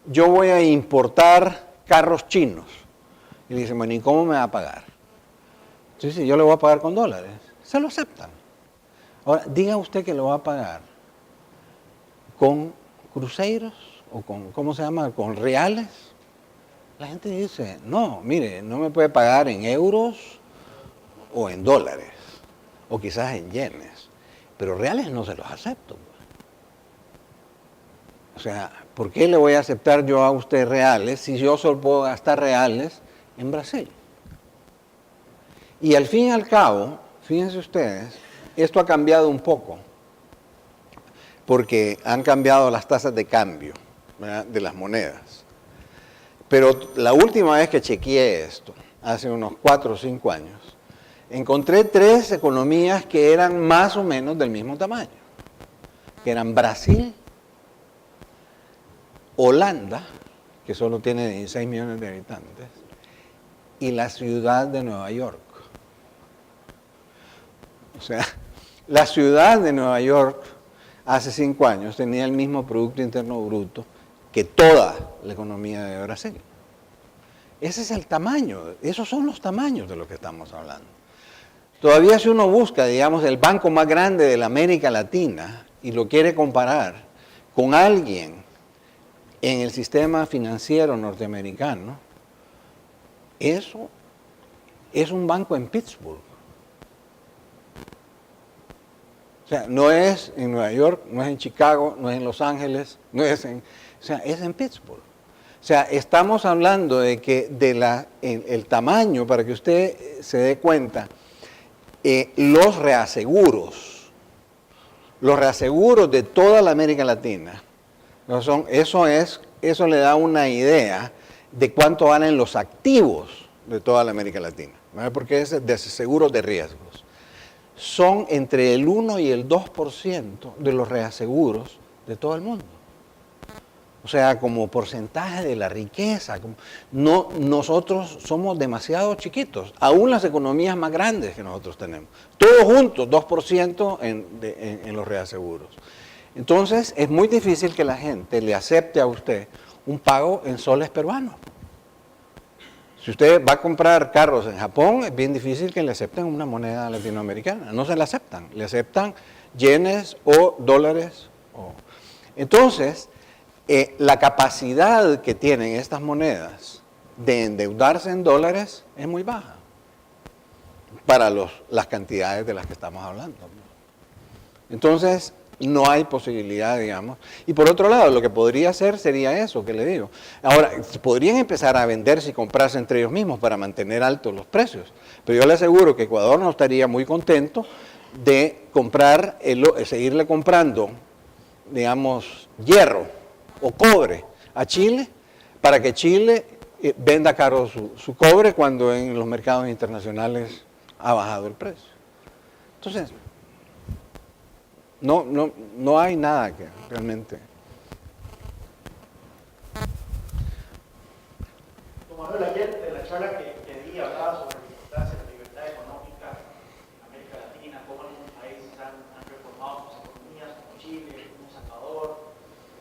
yo voy a importar carros chinos. Y le dicen, bueno, ¿y cómo me va a pagar? Entonces, yo le voy a pagar con dólares. Se lo aceptan. Ahora, diga usted que lo va a pagar con cruceros o con, ¿cómo se llama?, con reales. La gente dice, no, mire, no me puede pagar en euros o en dólares, o quizás en yenes, pero reales no se los acepto. O sea, ¿por qué le voy a aceptar yo a usted reales si yo solo puedo gastar reales en Brasil? Y al fin y al cabo, fíjense ustedes, esto ha cambiado un poco, porque han cambiado las tasas de cambio, ¿verdad?, de las monedas. Pero la última vez que chequeé esto, hace unos 4 o 5 años, encontré 3 economías que eran más o menos del mismo tamaño, que eran Brasil, Holanda, que solo tiene 16 millones de habitantes, y la ciudad de Nueva York. O sea, la ciudad de Nueva York hace 5 años tenía el mismo Producto Interno Bruto que toda la economía de Brasil. Ese es el tamaño, esos son los tamaños de lo que estamos hablando. Todavía si uno busca, digamos, el banco más grande de la América Latina y lo quiere comparar con alguien en el sistema financiero norteamericano, eso es un banco en Pittsburgh. O sea, no es en Nueva York, no es en Chicago, no es en Los Ángeles, no es en... O sea, es en Pittsburgh. O sea, estamos hablando de que el tamaño, para que usted se dé cuenta, los reaseguros de toda la América Latina, eso le da una idea de cuánto valen los activos de toda la América Latina, ¿no? Porque es de seguros de riesgos. Son entre el 1 y el 2% de los reaseguros de todo el mundo. O sea, como porcentaje de la riqueza. Nosotros somos demasiado chiquitos, aún las economías más grandes que nosotros tenemos. Todos juntos, 2% en los reaseguros. Entonces, es muy difícil que la gente le acepte a usted un pago en soles peruanos. Si usted va a comprar carros en Japón, es bien difícil que le acepten una moneda latinoamericana. No se la aceptan. Le aceptan yenes o dólares. Entonces, la capacidad que tienen estas monedas de endeudarse en dólares es muy baja para las cantidades de las que estamos hablando. Entonces, no hay posibilidad, digamos. Y por otro lado, lo que podría hacer sería eso que le digo. Ahora, podrían empezar a venderse y comprarse entre ellos mismos para mantener altos los precios. Pero yo le aseguro que Ecuador no estaría muy contento de seguirle comprando, digamos, hierro o cobre a Chile para que Chile venda caro su cobre cuando en los mercados internacionales ha bajado el precio. Entonces, no hay nada que realmente... Don Manuel, ayer de la charla que di hablaba sobre la importancia de la libertad económica en América Latina, cómo algunos países han reformado sus economías, como Chile, como Salvador,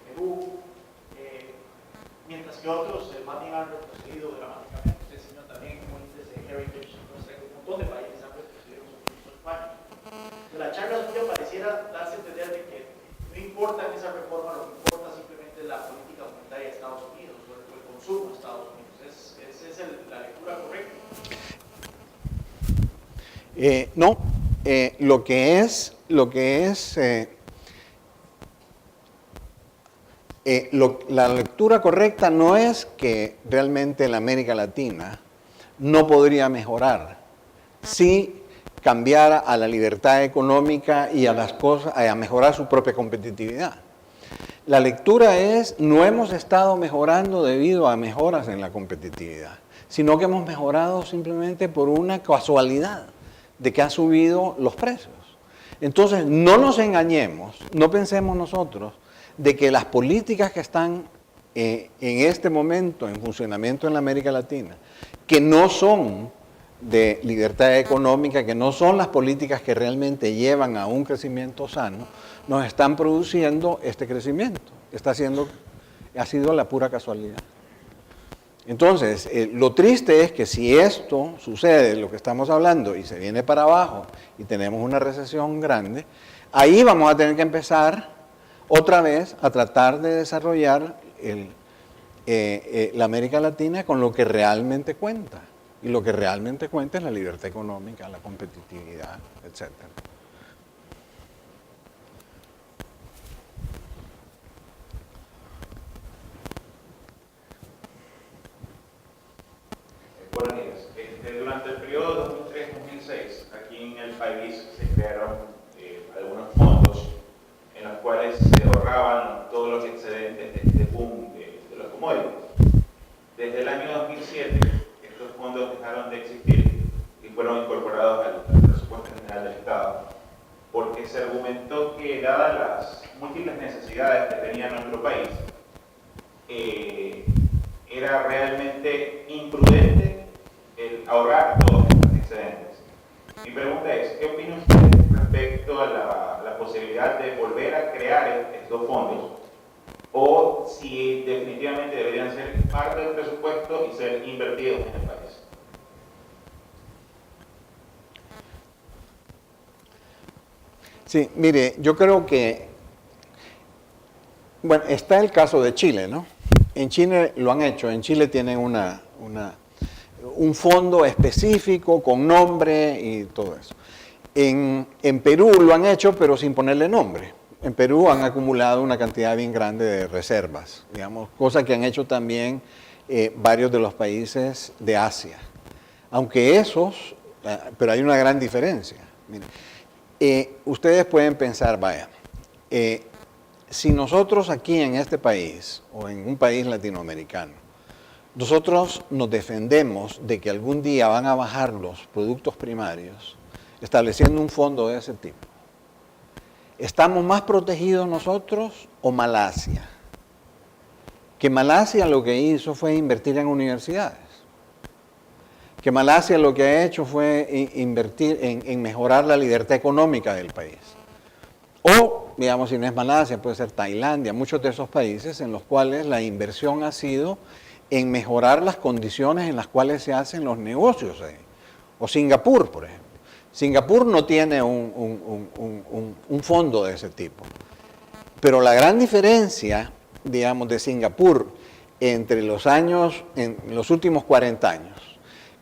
Perú, mientras que otros más bien han retrocedido dramáticamente. Usted, señor, también como índice de Heritage, un montón de países han retrocedido en los últimos años. De la charla suya pareciera darse a entender de que no importa en esa reforma, lo que importa simplemente es la política monetaria de Estados Unidos o el consumo de Estados Unidos. ¿Esa es la lectura correcta? No, la lectura correcta no es que realmente la América Latina no podría mejorar si cambiara a la libertad económica y a las cosas, a mejorar su propia competitividad. La lectura es, no hemos estado mejorando debido a mejoras en la competitividad, sino que hemos mejorado simplemente por una casualidad de que han subido los precios. Entonces, no nos engañemos, no pensemos nosotros de que las políticas que están en este momento en funcionamiento en la América Latina, que no son de libertad económica, que no son las políticas que realmente llevan a un crecimiento sano, nos están produciendo este crecimiento. Ha sido la pura casualidad. Entonces, lo triste es que si esto sucede, lo que estamos hablando, y se viene para abajo y tenemos una recesión grande, ahí vamos a tener que empezar otra vez a tratar de desarrollar la América Latina con lo que realmente cuenta. Y lo que realmente cuenta es la libertad económica, la competitividad, etc. Buenos días. Durante el periodo 2003-2006, aquí en el país se crearon algunos fondos en los cuales se ahorraban todos los excedentes de este boom de los commodities. Desde el año 2007, estos fondos dejaron de existir y fueron incorporados al presupuesto general del Estado, porque se argumentó que, dadas las múltiples necesidades que tenía nuestro país, era realmente imprudente el ahorrar todos estos excedentes. Mi pregunta es, ¿qué opina usted respecto a la posibilidad de volver a crear estos fondos? O si definitivamente deberían ser parte del presupuesto y ser invertidos en el país. Sí, mire, yo creo que, bueno, está el caso de Chile, ¿no? En Chile lo han hecho, en Chile tienen un fondo específico con nombre y todo eso. En Perú lo han hecho, pero sin ponerle nombre. En Perú han acumulado una cantidad bien grande de reservas, digamos, cosa que han hecho también varios de los países de Asia. Aunque esos, pero hay una gran diferencia. Mire, ustedes pueden pensar, vaya, si nosotros aquí en este país o en un país latinoamericano, nosotros nos defendemos de que algún día van a bajar los productos primarios, estableciendo un fondo de ese tipo, ¿estamos más protegidos nosotros o Malasia? Que Malasia lo que hizo fue invertir en universidades. Que Malasia lo que ha hecho fue invertir en mejorar la libertad económica del país. O, digamos, si no es Malasia, puede ser Tailandia, muchos de esos países en los cuales la inversión ha sido en mejorar las condiciones en las cuales se hacen los negocios. O Singapur, por ejemplo. Singapur no tiene un fondo de ese tipo. Pero la gran diferencia, digamos, de Singapur entre en los últimos 40 años,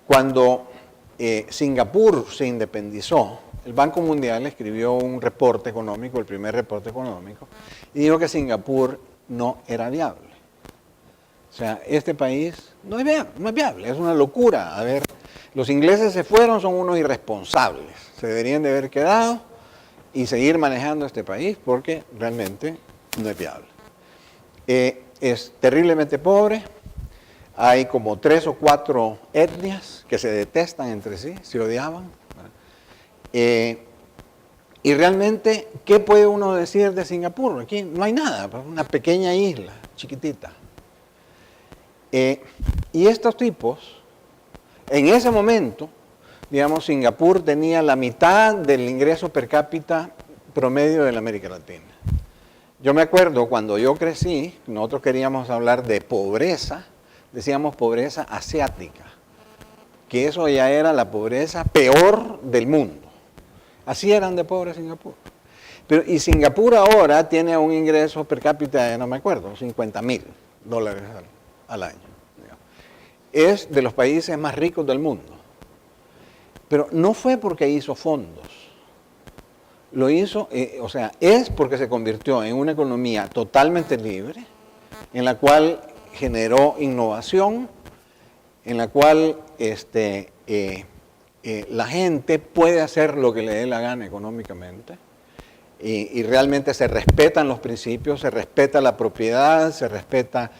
cuando Singapur se independizó, el Banco Mundial escribió un reporte económico, el primer reporte económico, y dijo que Singapur no era viable. O sea, este país no es viable, es una locura. A ver, los ingleses se fueron, son unos irresponsables, se deberían de haber quedado y seguir manejando este país porque realmente no es viable. Es terriblemente pobre, hay como 3 o 4 etnias que se detestan entre sí, se odiaban. Y realmente, ¿qué puede uno decir de Singapur? Aquí no hay nada, una pequeña isla, chiquitita. Y estos tipos, en ese momento, digamos, Singapur tenía la mitad del ingreso per cápita promedio de la América Latina. Yo me acuerdo cuando yo crecí, nosotros queríamos hablar de pobreza, decíamos pobreza asiática, que eso ya era la pobreza peor del mundo. Así eran de pobre Singapur. Y Singapur ahora tiene un ingreso per cápita de, no me acuerdo, $50,000 al año. Es de los países más ricos del mundo. Pero no fue porque hizo fondos. Lo hizo, es porque se convirtió en una economía totalmente libre, en la cual generó innovación, en la cual la gente puede hacer lo que le dé la gana económicamente y realmente se respetan los principios, se respeta la propiedad, se respeta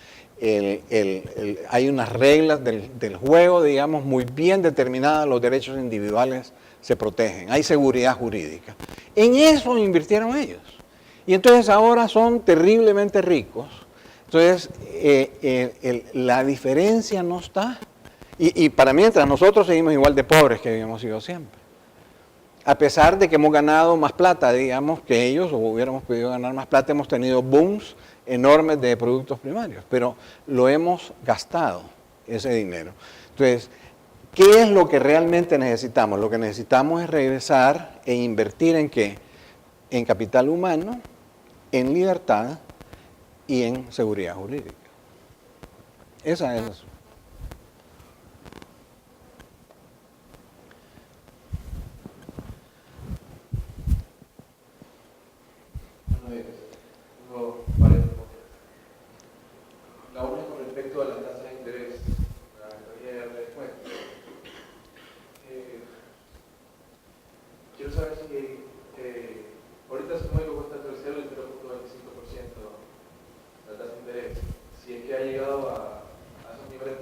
hay unas reglas del juego, digamos, muy bien determinadas, los derechos individuales se protegen, hay seguridad jurídica. En eso invirtieron ellos. Y entonces ahora son terriblemente ricos. Entonces, la diferencia no está. Y para mientras nosotros seguimos igual de pobres que habíamos sido siempre. A pesar de que hemos ganado más plata, digamos, que ellos, o hubiéramos podido ganar más plata, hemos tenido booms enormes de productos primarios, pero lo hemos gastado, ese dinero. Entonces, ¿qué es lo que realmente necesitamos? Lo que necesitamos es regresar e invertir ¿en qué? En capital humano, en libertad y en seguridad jurídica. Esa es. La una con respecto a las tasas de interés, la teoría de descuento. Quiero saber si ahorita su módico cuesta tercero el 0.25% la tasa de interés. Si es que ha llegado a esos niveles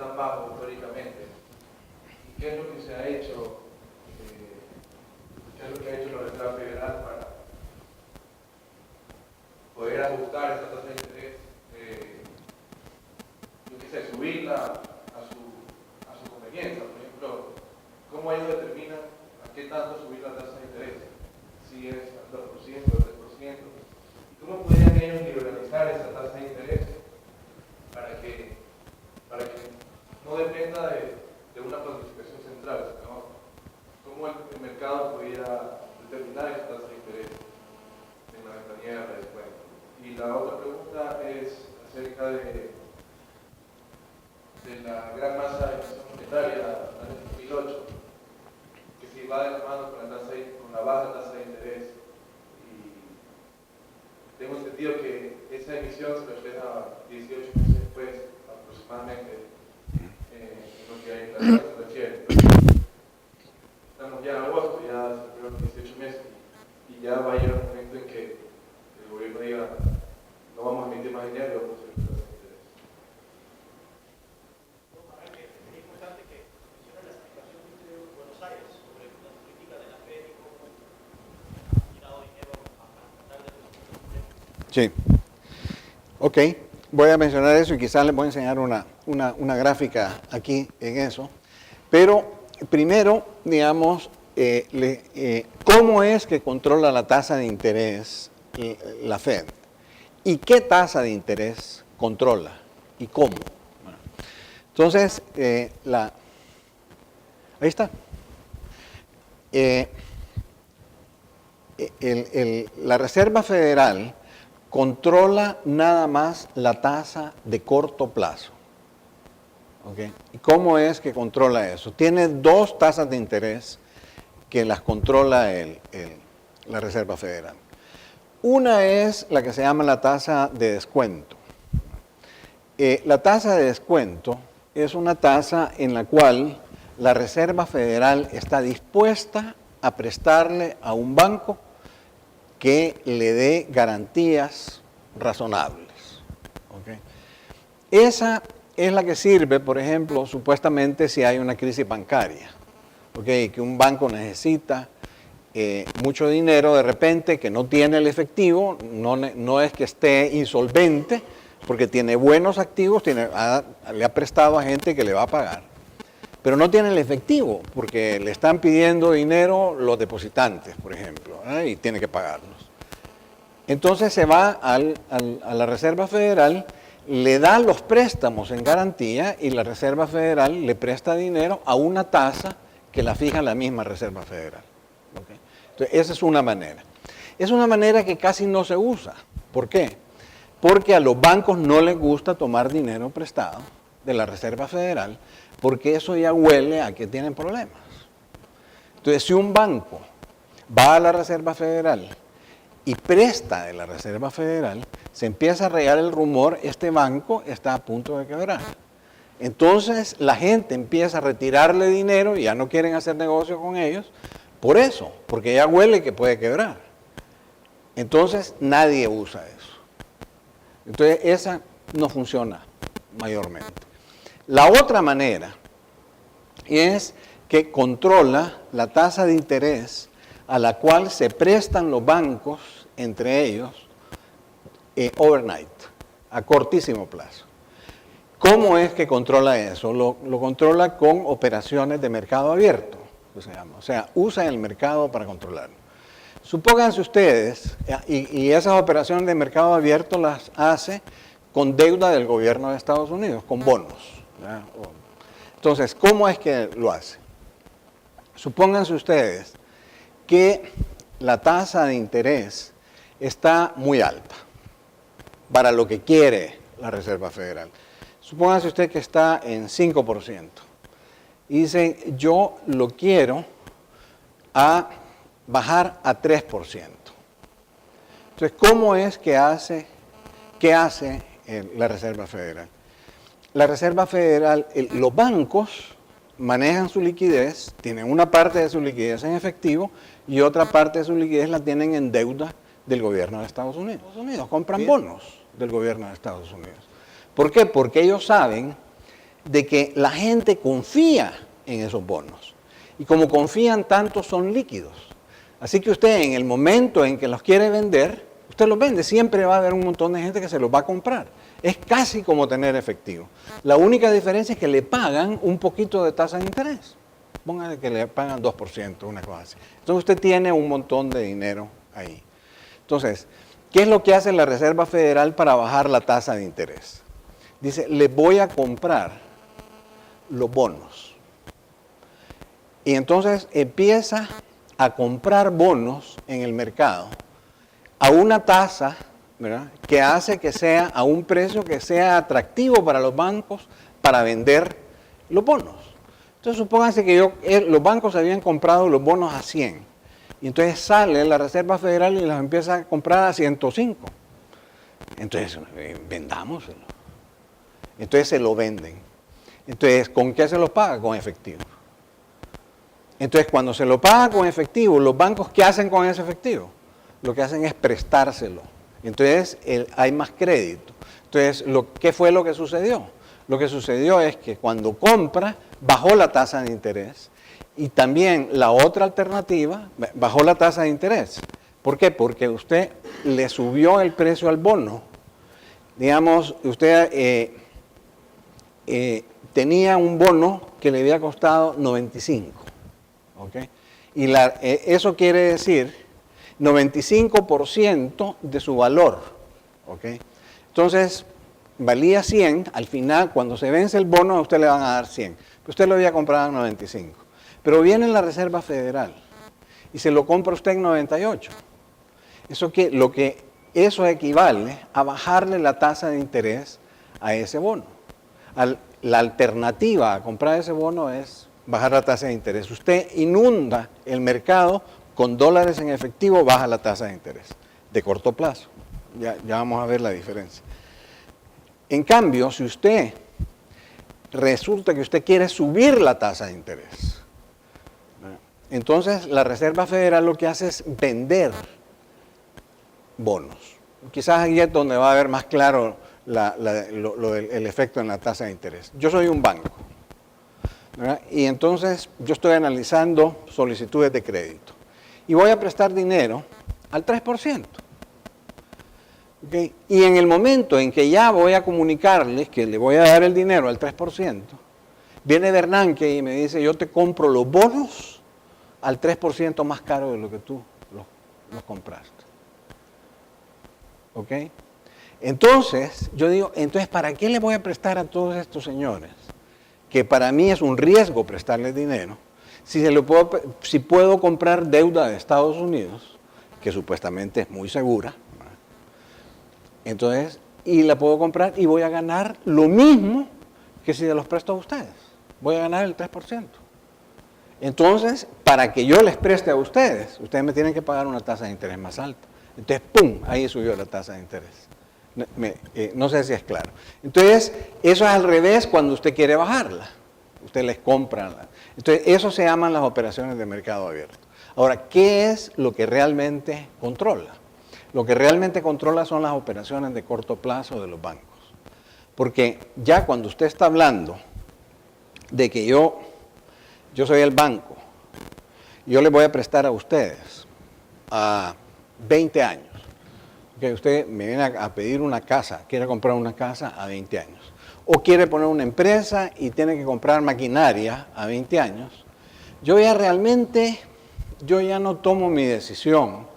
entendido que esa emisión se refleja 18 meses después, aproximadamente, en lo que a inflación se refiere. Estamos ya en agosto, ya se fueron 18 meses y ya va a llegar un momento en que el gobierno diga no vamos a emitir más dinero y vamos a hacer tasas de interés. Es importante que mencione la explicación que usted dio en Buenos Aires sobre la política de la Fed y cómo ha tirado dinero a tratar de resolver. Sí. Ok, voy a mencionar eso y quizás les voy a enseñar una gráfica aquí en eso. Pero primero, digamos, ¿cómo es que controla la tasa de interés la Fed? ¿Y qué tasa de interés controla? ¿Y cómo? Bueno, entonces, ahí está. La Reserva Federal controla nada más la tasa de corto plazo. ¿Okay? ¿Y cómo es que controla eso? Tiene dos tasas de interés que las controla la Reserva Federal. Una es la que se llama la tasa de descuento. La tasa de descuento es una tasa en la cual la Reserva Federal está dispuesta a prestarle a un banco que le dé garantías razonables. ¿Okay? Esa es la que sirve, por ejemplo, supuestamente si hay una crisis bancaria, ¿okay? Que un banco necesita mucho dinero de repente, que no tiene el efectivo, no es que esté insolvente, porque tiene buenos activos, le ha prestado a gente que le va a pagar, pero no tiene el efectivo, porque le están pidiendo dinero los depositantes, por ejemplo, y tiene que pagarlos. Entonces se va a la Reserva Federal, le da los préstamos en garantía y la Reserva Federal le presta dinero a una tasa que la fija la misma Reserva Federal. ¿Okay? Entonces, esa es una manera. Es una manera que casi no se usa. ¿Por qué? Porque a los bancos no les gusta tomar dinero prestado de la Reserva Federal, porque eso ya huele a que tienen problemas. Entonces, si un banco va a la Reserva Federal y presta de la Reserva Federal, se empieza a regar el rumor, este banco está a punto de quebrar. Entonces la gente empieza a retirarle dinero y ya no quieren hacer negocio con ellos, por eso, porque ya huele que puede quebrar. Entonces nadie usa eso. Entonces esa no funciona mayormente. La otra manera es que controla la tasa de interés a la cual se prestan los bancos, entre ellos, overnight, a cortísimo plazo. ¿Cómo es que controla eso? Lo controla con operaciones de mercado abierto, que se llama. O sea, usa el mercado para controlarlo. Supónganse ustedes, y esas operaciones de mercado abierto las hace con deuda del gobierno de Estados Unidos, con bonos. ¿Verdad? Entonces, ¿cómo es que lo hace? Supónganse ustedes que la tasa de interés está muy alta para lo que quiere la Reserva Federal. Supóngase usted que está en 5%. Y dice, yo lo quiero a bajar a 3%. Entonces, ¿cómo es que hace, qué hace la Reserva Federal? La Reserva Federal, los bancos manejan su liquidez, tienen una parte de su liquidez en efectivo y otra parte de su liquidez la tienen en deuda del gobierno de Estados Unidos. Compran bonos del gobierno de Estados Unidos. ¿Por qué? Porque ellos saben de que la gente confía en esos bonos. Y como confían tanto, son líquidos. Así que usted en el momento en que los quiere vender, usted los vende. Siempre va a haber un montón de gente que se los va a comprar. Es casi como tener efectivo. La única diferencia es que le pagan un poquito de tasa de interés. Póngale que le pagan 2%, una cosa así. Entonces usted tiene un montón de dinero ahí. Entonces, ¿qué es lo que hace la Reserva Federal para bajar la tasa de interés? Dice, le voy a comprar los bonos. Y entonces empieza a comprar bonos en el mercado a una tasa, ¿verdad?, que hace que sea a un precio que sea atractivo para los bancos para vender los bonos. Entonces, supónganse que los bancos habían comprado los bonos a 100. Y entonces sale la Reserva Federal y los empieza a comprar a 105. Entonces, vendámoselo. Entonces se lo venden. Entonces, ¿con qué se lo paga? Con efectivo. Entonces, cuando se lo paga con efectivo, los bancos, ¿qué hacen con ese efectivo? Lo que hacen es prestárselo. Entonces, hay más crédito. Entonces, ¿qué fue lo que sucedió? Lo que sucedió es que cuando compra, bajó la tasa de interés. Y también la otra alternativa, bajó la tasa de interés. ¿Por qué? Porque usted le subió el precio al bono. Digamos, usted tenía un bono que le había costado 95. ¿Okay? Y eso quiere decir 95% de su valor. ¿Okay? Entonces, valía 100, al final, cuando se vence el bono, a usted le van a dar 100. Usted lo había comprado en 95. Pero viene la Reserva Federal y se lo compra usted en 98. Eso equivale a bajarle la tasa de interés a ese bono. La alternativa a comprar ese bono es bajar la tasa de interés. Usted inunda el mercado con dólares en efectivo, baja la tasa de interés de corto plazo. Ya vamos a ver la diferencia. En cambio, si resulta que usted quiere subir la tasa de interés, entonces la Reserva Federal lo que hace es vender bonos. Quizás ahí es donde va a ver más claro el efecto en la tasa de interés. Yo soy un banco, ¿verdad? Y entonces yo estoy analizando solicitudes de crédito y voy a prestar dinero al 3%. ¿Okay? Y en el momento en que ya voy a comunicarles que le voy a dar el dinero al 3%, viene Bernanke y me dice, yo te compro los bonos al 3% más caro de lo que tú los compraste. ¿Ok? Entonces, yo digo, ¿para qué le voy a prestar a todos estos señores? Que para mí es un riesgo prestarles dinero, si puedo comprar deuda de Estados Unidos, que supuestamente es muy segura, entonces, y la puedo comprar y voy a ganar lo mismo que si se los presto a ustedes. Voy a ganar el 3%. Entonces, para que yo les preste a ustedes me tienen que pagar una tasa de interés más alta. Entonces, ¡pum!, ahí subió la tasa de interés. No sé si es claro. Entonces, eso es al revés cuando usted quiere bajarla. Usted les compra. Entonces, eso se llaman las operaciones de mercado abierto. Ahora, ¿qué es lo que realmente controla? Lo que realmente controla son las operaciones de corto plazo de los bancos. Porque ya cuando usted está hablando de que yo soy el banco, yo les voy a prestar a ustedes a 20 años. Que usted me viene a pedir una casa, quiere comprar una casa a 20 años. O quiere poner una empresa y tiene que comprar maquinaria a 20 años. Yo ya no tomo mi decisión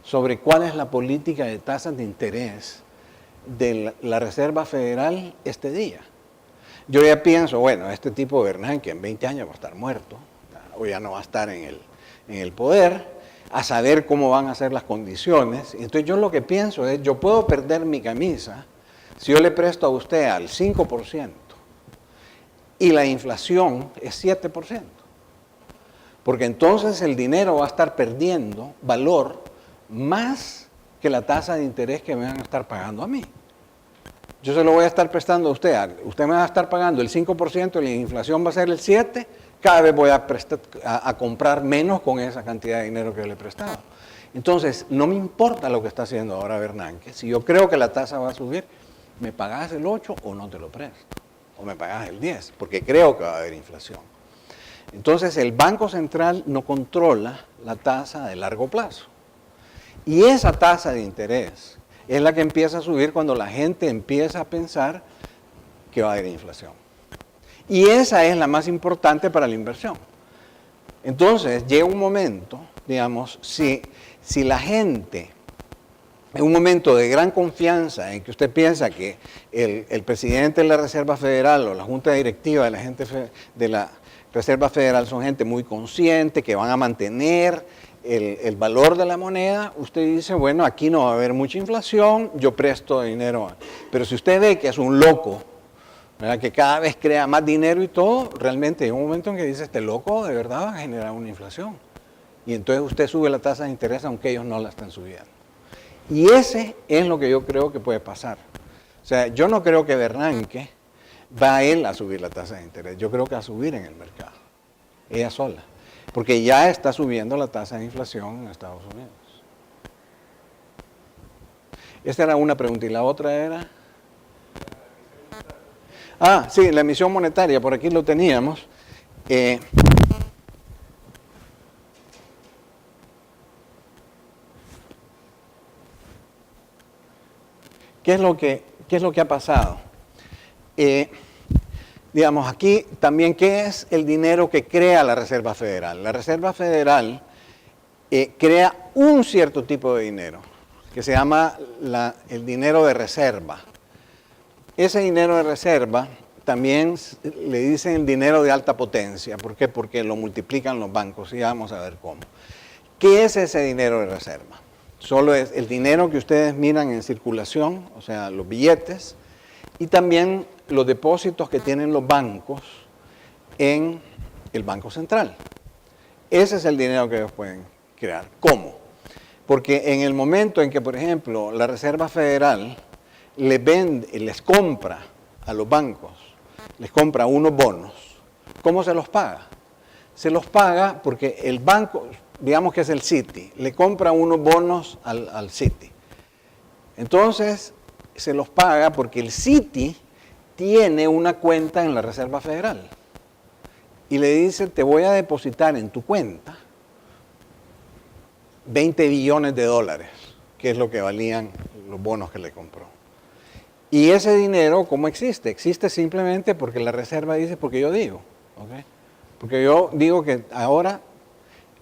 sobre cuál es la política de tasas de interés de la Reserva Federal este día. Yo ya pienso, bueno, este tipo de Bernanke en 20 años va a estar muerto, o ya no va a estar en el poder, a saber cómo van a ser las condiciones. Entonces yo lo que pienso es, yo puedo perder mi camisa si yo le presto a usted al 5% y la inflación es 7%. Porque entonces el dinero va a estar perdiendo valor más que la tasa de interés que me van a estar pagando a mí. Yo se lo voy a estar prestando a usted. Usted me va a estar pagando el 5% y la inflación va a ser el 7%. Cada vez voy a comprar menos con esa cantidad de dinero que yo le he prestado. Entonces, no me importa lo que está haciendo ahora Bernanke. Si yo creo que la tasa va a subir, ¿me pagas el 8 o no te lo presto? O me pagas el 10, porque creo que va a haber inflación. Entonces, el Banco Central no controla la tasa de largo plazo. Y esa tasa de interés es la que empieza a subir cuando la gente empieza a pensar que va a haber inflación. Y esa es la más importante para la inversión. Entonces, llega un momento, digamos, si la gente, en un momento de gran confianza en que usted piensa que el presidente de la Reserva Federal o la junta directiva de la Reserva Federal son gente muy consciente, que van a mantener el valor de la moneda, usted dice, bueno, aquí no va a haber mucha inflación, yo presto dinero. Pero si usted ve que es un loco, ¿verdad?, que cada vez crea más dinero y todo, realmente hay un momento en que dice, este loco de verdad va a generar una inflación. Y entonces usted sube la tasa de interés aunque ellos no la están subiendo. Y ese es lo que yo creo que puede pasar. O sea, yo no creo que Bernanke va a él a subir la tasa de interés. Yo creo que va a subir en el mercado, ella sola. Porque ya está subiendo la tasa de inflación en Estados Unidos. Esta era una pregunta. ¿Y la otra era? Ah, sí, la emisión monetaria. Por aquí lo teníamos. ¿Qué es lo que ha pasado? Digamos, aquí también, ¿qué es el dinero que crea la Reserva Federal? La Reserva Federal crea un cierto tipo de dinero, que se llama el dinero de reserva. Ese dinero de reserva también le dicen el dinero de alta potencia. ¿Por qué? Porque lo multiplican los bancos y vamos a ver cómo. ¿Qué es ese dinero de reserva? Solo es el dinero que ustedes miran en circulación, o sea, los billetes, y también los depósitos que tienen los bancos en el Banco Central. Ese es el dinero que ellos pueden crear. ¿Cómo? Porque en el momento en que, por ejemplo, la Reserva Federal les compra a los bancos, les compra unos bonos, ¿cómo se los paga? Se los paga porque el banco, digamos que es el Citi, le compra unos bonos al Citi. Entonces, se los paga porque el Citi tiene una cuenta en la Reserva Federal y le dice, te voy a depositar en tu cuenta 20 billones de dólares, que es lo que valían los bonos que le compró. Y ese dinero, ¿cómo existe? Existe simplemente porque la Reserva dice, porque yo digo, ¿okay? Porque yo digo que ahora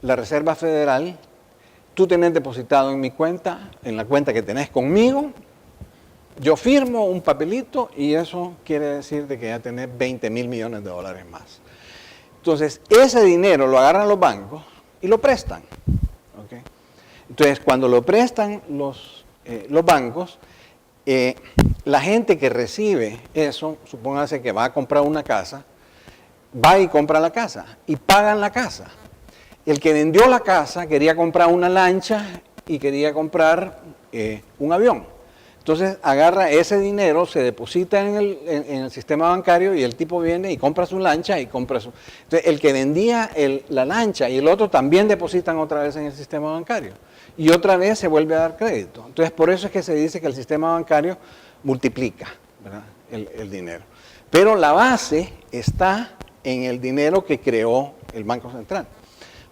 la Reserva Federal, tú tenés depositado en mi cuenta, en la cuenta que tenés conmigo, yo firmo un papelito y eso quiere decir de que ya tenés 20 mil millones de dólares más. Entonces, ese dinero lo agarran los bancos y lo prestan. ¿Okay? Entonces, cuando lo prestan los bancos, la gente que recibe eso, supóngase que va a comprar una casa, va y compra la casa y pagan la casa. El que vendió la casa quería comprar una lancha y quería comprar un avión. Entonces agarra ese dinero, se deposita en el sistema bancario y el tipo viene y compra su lancha y compra su... Entonces el que vendía la lancha y el otro también depositan otra vez en el sistema bancario. Y otra vez se vuelve a dar crédito. Entonces por eso es que se dice que el sistema bancario multiplica, ¿verdad? El dinero. Pero la base está en el dinero que creó el Banco Central.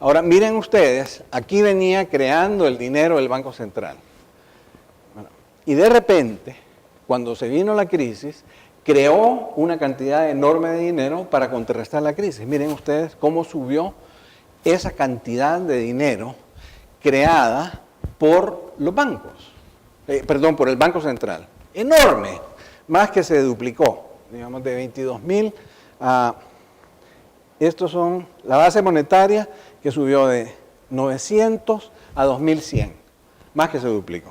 Ahora miren ustedes, aquí venía creando el dinero el Banco Central. Y de repente, cuando se vino la crisis, creó una cantidad enorme de dinero para contrarrestar la crisis. Miren ustedes cómo subió esa cantidad de dinero creada por los bancos, por el Banco Central. Enorme, más que se duplicó, digamos de 22.000 a... Estos son la base monetaria que subió de 900 a 2.100, más que se duplicó.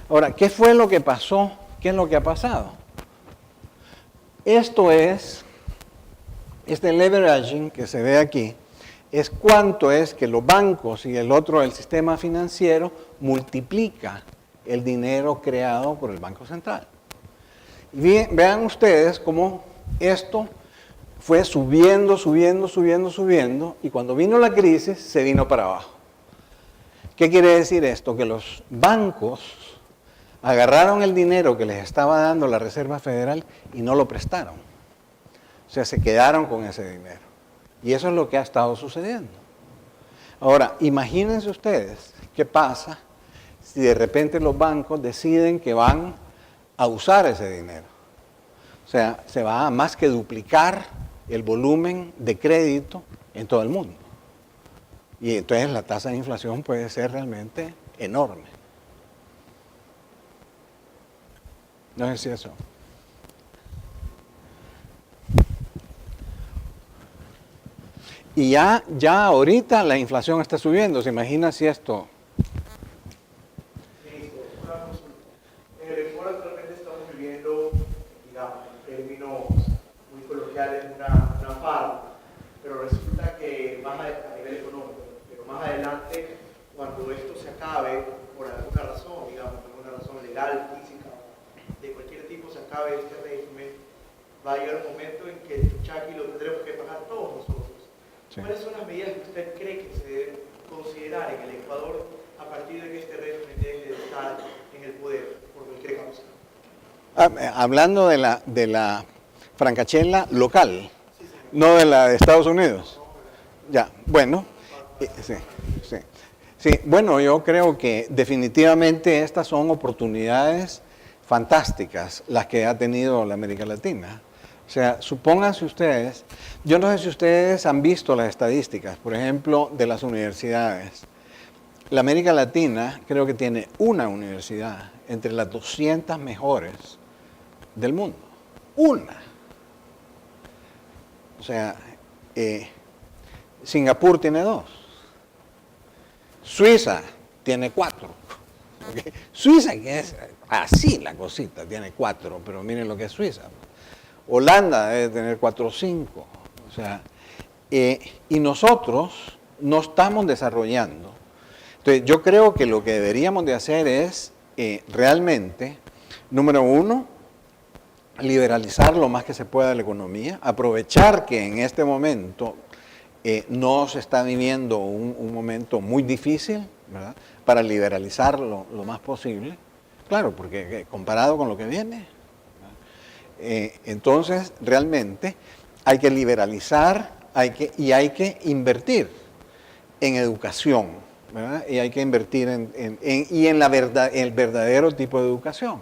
Ahora, ¿qué fue lo que pasó? ¿Qué es lo que ha pasado? Esto es, este leveraging que se ve aquí, es cuánto es que los bancos y el sistema financiero multiplica el dinero creado por el Banco Central. Y vean ustedes cómo esto fue subiendo, y cuando vino la crisis se vino para abajo. ¿Qué quiere decir esto? Que los bancos agarraron el dinero que les estaba dando la Reserva Federal y no lo prestaron. O sea, se quedaron con ese dinero. Y eso es lo que ha estado sucediendo. Ahora, imagínense ustedes qué pasa si de repente los bancos deciden que van a usar ese dinero. O sea, se va a más que duplicar el volumen de crédito en todo el mundo. Y entonces la tasa de inflación puede ser realmente enorme. No sé si eso. Y ya ahorita la inflación está subiendo. ¿Se imagina si esto? Sí, una consulta. En el Ecuador actualmente estamos viviendo, digamos, en términos muy coloquiales, una farra, pero resulta que a nivel económico, pero más adelante, cuando esto se acabe, por alguna razón, digamos, legal, física, de cualquier tipo se acabe este régimen, va a llegar un momento en que el Chaki lo tendremos que pagar todos nosotros. Sí. ¿Cuáles son las medidas que usted cree que se deben considerar en el Ecuador a partir de que este régimen deje de estar en el poder por cualquier causa? Hablando de la francachela local, no de la de Estados Unidos. Ya, bueno, sí, bueno, yo creo que definitivamente estas son oportunidades fantásticas las que ha tenido la América Latina. O sea, supónganse ustedes, yo no sé si ustedes han visto las estadísticas, por ejemplo, de las universidades. La América Latina creo que tiene una universidad entre las 200 mejores del mundo. Una. O sea, Singapur tiene 2. Suiza tiene 4. ¿Okay? Suiza, que es así la cosita, tiene 4, pero miren lo que es Suiza. Holanda debe tener 4 o 5. O sea, y nosotros no estamos desarrollando. Entonces, yo creo que lo que deberíamos de hacer es realmente, número uno, liberalizar lo más que se pueda la economía, aprovechar que en este momento no se está viviendo un momento muy difícil, ¿verdad?, para liberalizarlo lo más posible. Claro, porque comparado con lo que viene, entonces realmente hay que liberalizar y hay que invertir en educación, ¿verdad? Y hay que invertir en el verdadero tipo de educación.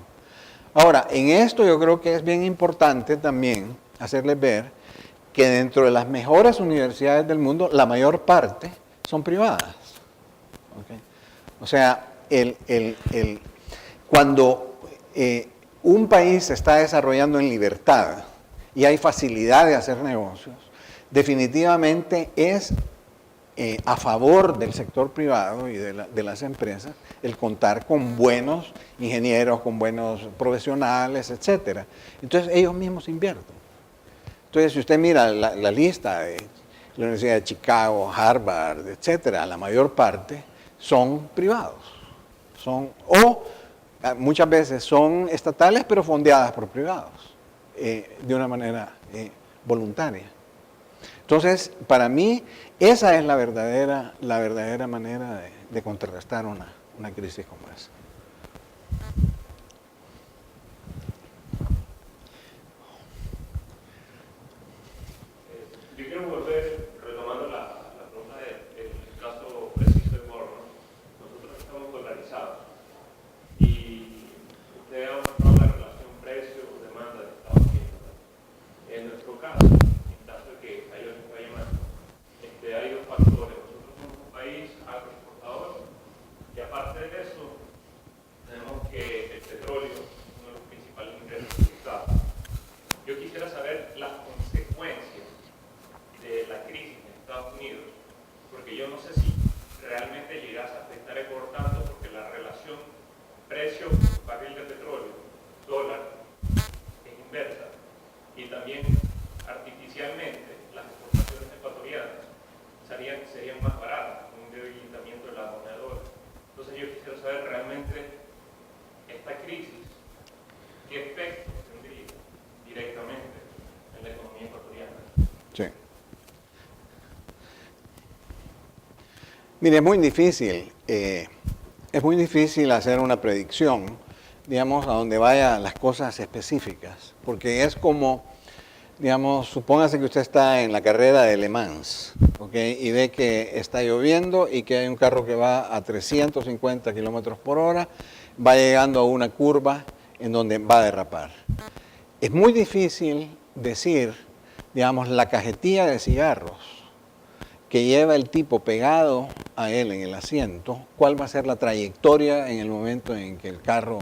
Ahora, en esto yo creo que es bien importante también hacerles ver que dentro de las mejores universidades del mundo, la mayor parte son privadas. ¿Okay? O sea, cuando un país se está desarrollando en libertad y hay facilidad de hacer negocios, definitivamente es a favor del sector privado y de las empresas el contar con buenos ingenieros, con buenos profesionales, etc. Entonces ellos mismos invierten. Entonces si usted mira la lista de la Universidad de Chicago, Harvard, etc., la mayor parte son privados. Muchas veces son estatales pero fondeadas por privados, de una manera voluntaria. Entonces, para mí, esa es la verdadera manera de contrarrestar una crisis como esa. Yo quiero volver, retomando la pregunta del caso preciso de Borno. Nosotros estamos dolarizados y usted ha mostrado la relación precio-demanda de Estados Unidos. En nuestro caso, hay dos factores. Nosotros somos un país agroexportador y aparte de eso tenemos que el petróleo es uno de los principales ingresos del Estado. Yo quisiera saber las consecuencias de la crisis en Estados Unidos, porque yo no sé si realmente llegase a afectar por tanto, porque la relación precio-barril de petróleo, dólar, es inversa, y también artificialmente las exportaciones ecuatorianas serían más baratas, con un debilitamiento de la moneda dólar. Entonces yo quisiera saber realmente esta crisis, qué efectos tendría directamente en la economía ecuatoriana. Sí. Mire, es muy difícil hacer una predicción, digamos, a donde vayan las cosas específicas, porque es como, digamos, supóngase que usted está en la carrera de Le Mans, ¿okay?, y ve que está lloviendo y que hay un carro que va a 350 kilómetros por hora, va llegando a una curva en donde va a derrapar. Es muy difícil decir, digamos, la cajetilla de cigarros que lleva el tipo pegado a él en el asiento, cuál va a ser la trayectoria en el momento en que el carro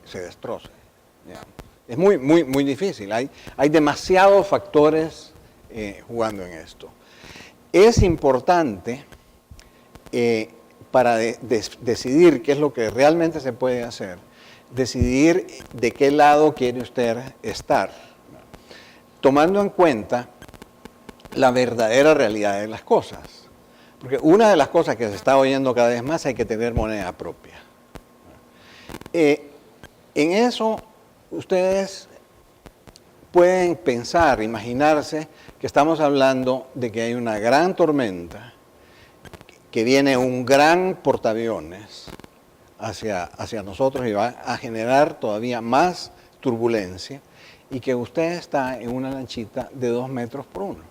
se destroce, digamos. Es muy difícil. Hay demasiados factores jugando en esto. Es importante para decidir qué es lo que realmente se puede hacer, decidir de qué lado quiere usted estar, tomando en cuenta la verdadera realidad de las cosas. Porque una de las cosas que se está oyendo cada vez más, hay que tener moneda propia. En eso ustedes pueden pensar, imaginarse que estamos hablando de que hay una gran tormenta, que viene un gran portaaviones hacia nosotros y va a generar todavía más turbulencia, y que usted está en una lanchita de 2 metros por 1.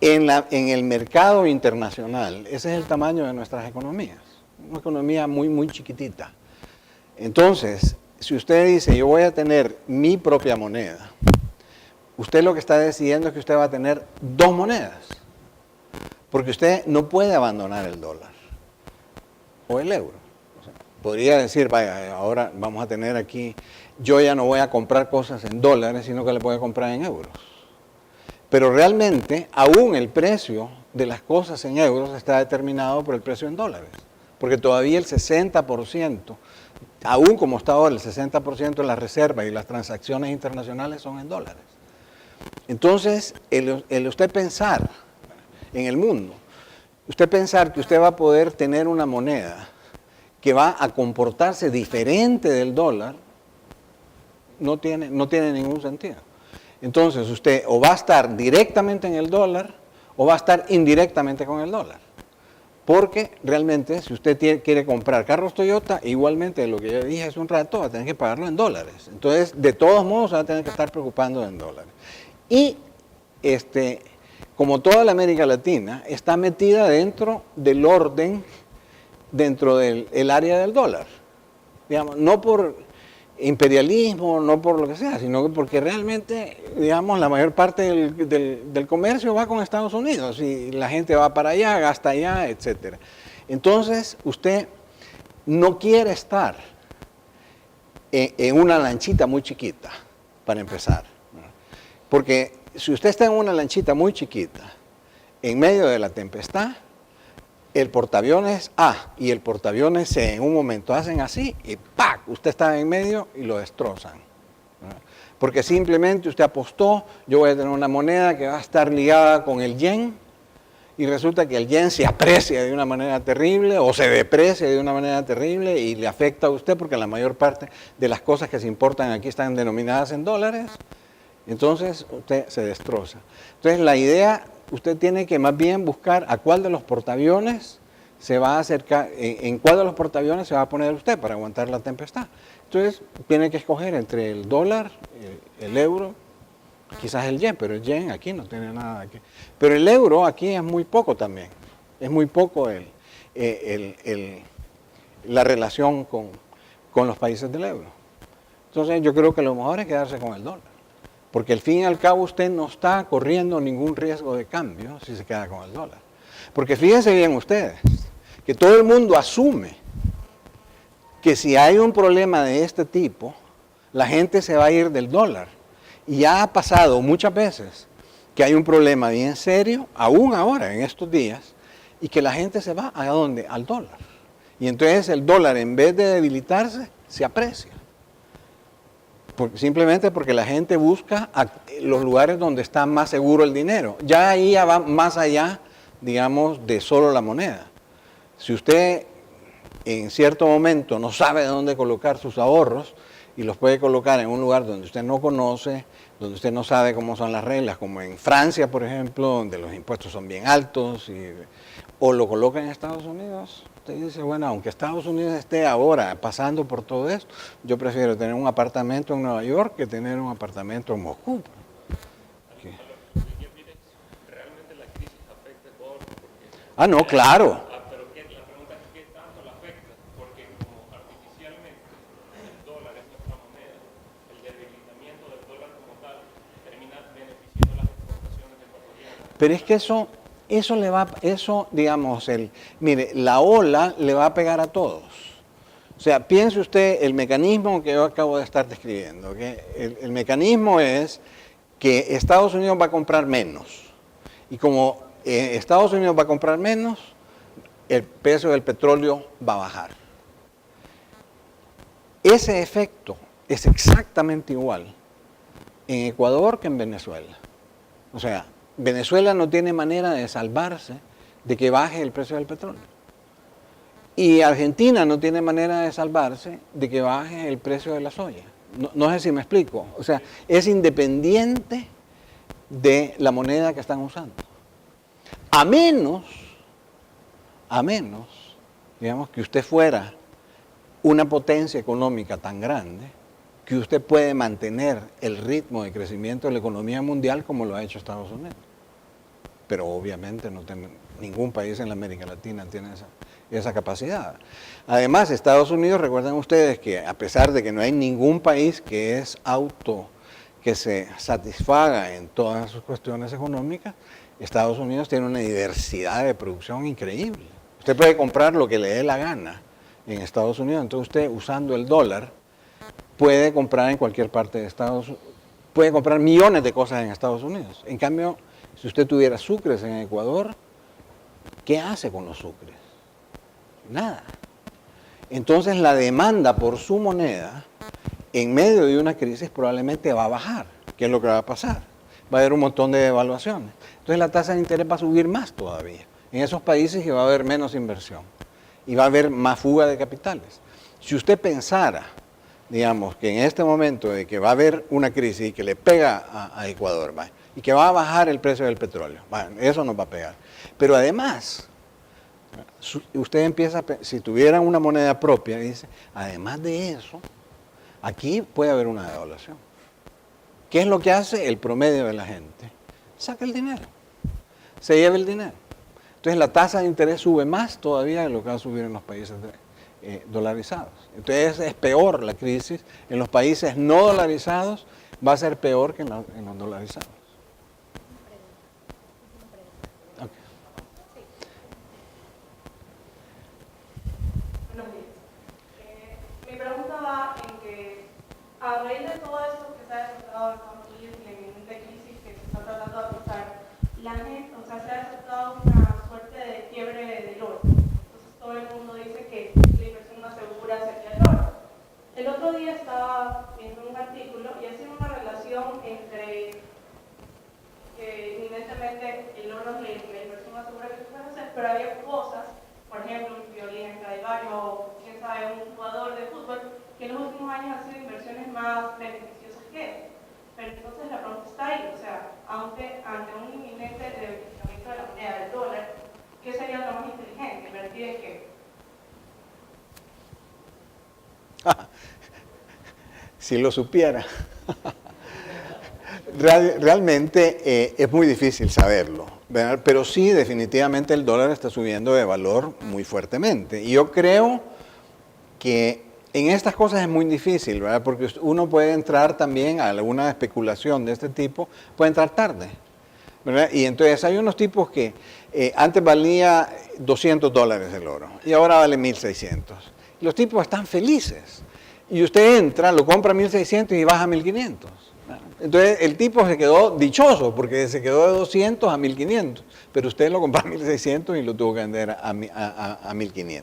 En el mercado internacional, ese es el tamaño de nuestras economías, una economía muy, muy chiquitita. Entonces, si usted dice, yo voy a tener mi propia moneda, usted lo que está decidiendo es que usted va a tener 2 monedas, porque usted no puede abandonar el dólar o el euro. O sea, podría decir, vaya, ahora vamos a tener aquí, yo ya no voy a comprar cosas en dólares, sino que le voy a comprar en euros. Pero realmente, aún el precio de las cosas en euros está determinado por el precio en dólares, porque todavía el 60%, aún como está ahora, el 60% de las reservas y las transacciones internacionales son en dólares. Entonces, el usted pensar en el mundo, usted pensar que usted va a poder tener una moneda que va a comportarse diferente del dólar, no tiene ningún sentido. Entonces, usted o va a estar directamente en el dólar o va a estar indirectamente con el dólar. Porque realmente, si usted quiere comprar carros Toyota, igualmente lo que yo dije hace un rato, va a tener que pagarlo en dólares. Entonces, de todos modos, va a tener que estar preocupando en dólares. Y, como toda la América Latina, está metida dentro del orden, dentro del área del dólar. Digamos, no por imperialismo, no por lo que sea, sino porque realmente, digamos, la mayor parte del comercio va con Estados Unidos y la gente va para allá, gasta allá, etc. Entonces, usted no quiere estar en una lanchita muy chiquita, para empezar. Porque si usted está en una lanchita muy chiquita, en medio de la tempestad, el portaaviones A y el portaaviones C en un momento hacen así y ¡pac! Usted está en medio y lo destrozan. Porque simplemente usted apostó, yo voy a tener una moneda que va a estar ligada con el yen, y resulta que el yen se aprecia de una manera terrible o se deprecia de una manera terrible y le afecta a usted porque la mayor parte de las cosas que se importan aquí están denominadas en dólares. Entonces usted se destroza. Entonces la idea, usted tiene que más bien buscar a cuál de los portaaviones se va a acercar, en cuál de los portaaviones se va a poner usted para aguantar la tempestad. Entonces tiene que escoger entre el dólar, el euro, quizás el yen, pero el yen aquí no tiene nada que... Pero el euro aquí es muy poco también, es muy poco la relación con los países del euro. Entonces yo creo que lo mejor es quedarse con el dólar. Porque al fin y al cabo usted no está corriendo ningún riesgo de cambio si se queda con el dólar. Porque fíjense bien ustedes, que todo el mundo asume que si hay un problema de este tipo, la gente se va a ir del dólar. Y ya ha pasado muchas veces que hay un problema bien serio, aún ahora, en estos días, y que la gente se va ¿a dónde? Al dólar. Y entonces el dólar, en vez de debilitarse, se aprecia. Simplemente porque la gente busca los lugares donde está más seguro el dinero. Ya ahí ya va más allá, digamos, de solo la moneda. Si usted en cierto momento no sabe dónde colocar sus ahorros y los puede colocar en un lugar donde usted no conoce, donde usted no sabe cómo son las reglas, como en Francia, por ejemplo, donde los impuestos son bien altos, o lo coloca en Estados Unidos, usted dice, bueno, aunque Estados Unidos esté ahora pasando por todo esto, yo prefiero tener un apartamento en Nueva York que tener un apartamento en Moscú. ¿Realmente la crisis afecta a Ecuador? Ah, no, claro. Pero la pregunta es qué tanto la afecta, porque como artificialmente el dólar es nuestra moneda, el debilitamiento del dólar como tal termina beneficiando las exportaciones ecuatorianas. Pero es que digamos, mire, la ola le va a pegar a todos. O sea, piense usted el mecanismo que yo acabo de estar describiendo. El mecanismo es que Estados Unidos va a comprar menos. Y como Estados Unidos va a comprar menos, el precio del petróleo va a bajar. Ese efecto es exactamente igual en Ecuador que en Venezuela. O sea, Venezuela no tiene manera de salvarse de que baje el precio del petróleo. Y Argentina no tiene manera de salvarse de que baje el precio de la soya. No sé si me explico. O sea, es independiente de la moneda que están usando. A menos, digamos, que usted fuera una potencia económica tan grande que usted puede mantener el ritmo de crecimiento de la economía mundial como lo ha hecho Estados Unidos. Pero obviamente ningún país en la América Latina tiene esa capacidad. Además, Estados Unidos, recuerden ustedes que a pesar de que no hay ningún país que se satisfaga en todas sus cuestiones económicas, Estados Unidos tiene una diversidad de producción increíble. Usted puede comprar lo que le dé la gana en Estados Unidos, entonces usted usando el dólar puede comprar en cualquier parte de Estados Unidos, puede comprar millones de cosas en Estados Unidos. En cambio, si usted tuviera sucres en Ecuador, ¿qué hace con los sucres? Nada. Entonces la demanda por su moneda en medio de una crisis probablemente va a bajar. ¿Qué es lo que va a pasar? Va a haber un montón de devaluaciones. Entonces la tasa de interés va a subir más todavía. En esos países que va a haber menos inversión y va a haber más fuga de capitales. Si usted pensara, digamos, que en este momento de que va a haber una crisis y que le pega a Ecuador, ¿va? Y que va a bajar el precio del petróleo, bueno, eso nos va a pegar. Pero además, usted empieza, si tuvieran una moneda propia, dice, además de eso, aquí puede haber una devaluación. ¿Qué es lo que hace el promedio de la gente? Saca el dinero, se lleva el dinero. Entonces la tasa de interés sube más todavía de lo que va a subir en los países dolarizados. Entonces es peor la crisis. En los países no dolarizados va a ser peor que en los dolarizados. Okay. Buenos días. Mi pregunta va en que a raíz de todo esto que se ha desatado en Estados Unidos y el nivel de crisis que se está tratando de afrontar, la gente, o sea, se ha desatado una suerte de quiebre del oro. Entonces todo el mundo dice que la inversión más segura sería el oro. El otro día estaba viendo un artículo y hacía una relación entre que evidentemente el oro es la inversión más segura que se puede hacer, pero había cosas, por ejemplo, un violín en Stradivarius o quién sabe, un jugador de fútbol, que en los últimos años han sido inversiones más beneficiosas que él. Pero entonces la pregunta está ahí, o sea, ante un inminente debilitamiento de la moneda del dólar, ¿qué sería lo más inteligente? ¿Invertir en qué? Si lo supiera. Realmente es muy difícil saberlo, ¿verdad? Pero sí, definitivamente el dólar está subiendo de valor muy fuertemente. Y yo creo que en estas cosas es muy difícil, ¿verdad? Porque uno puede entrar también a alguna especulación de este tipo, puede entrar tarde, ¿verdad? Y entonces hay unos tipos que antes valía $200 el oro y ahora vale 1.600. Y los tipos están felices. Y usted entra, lo compra a 1.600 y baja a 1.500. Entonces el tipo se quedó dichoso porque se quedó de 200 a 1.500, pero usted lo compró a 1.600 y lo tuvo que vender a 1.500.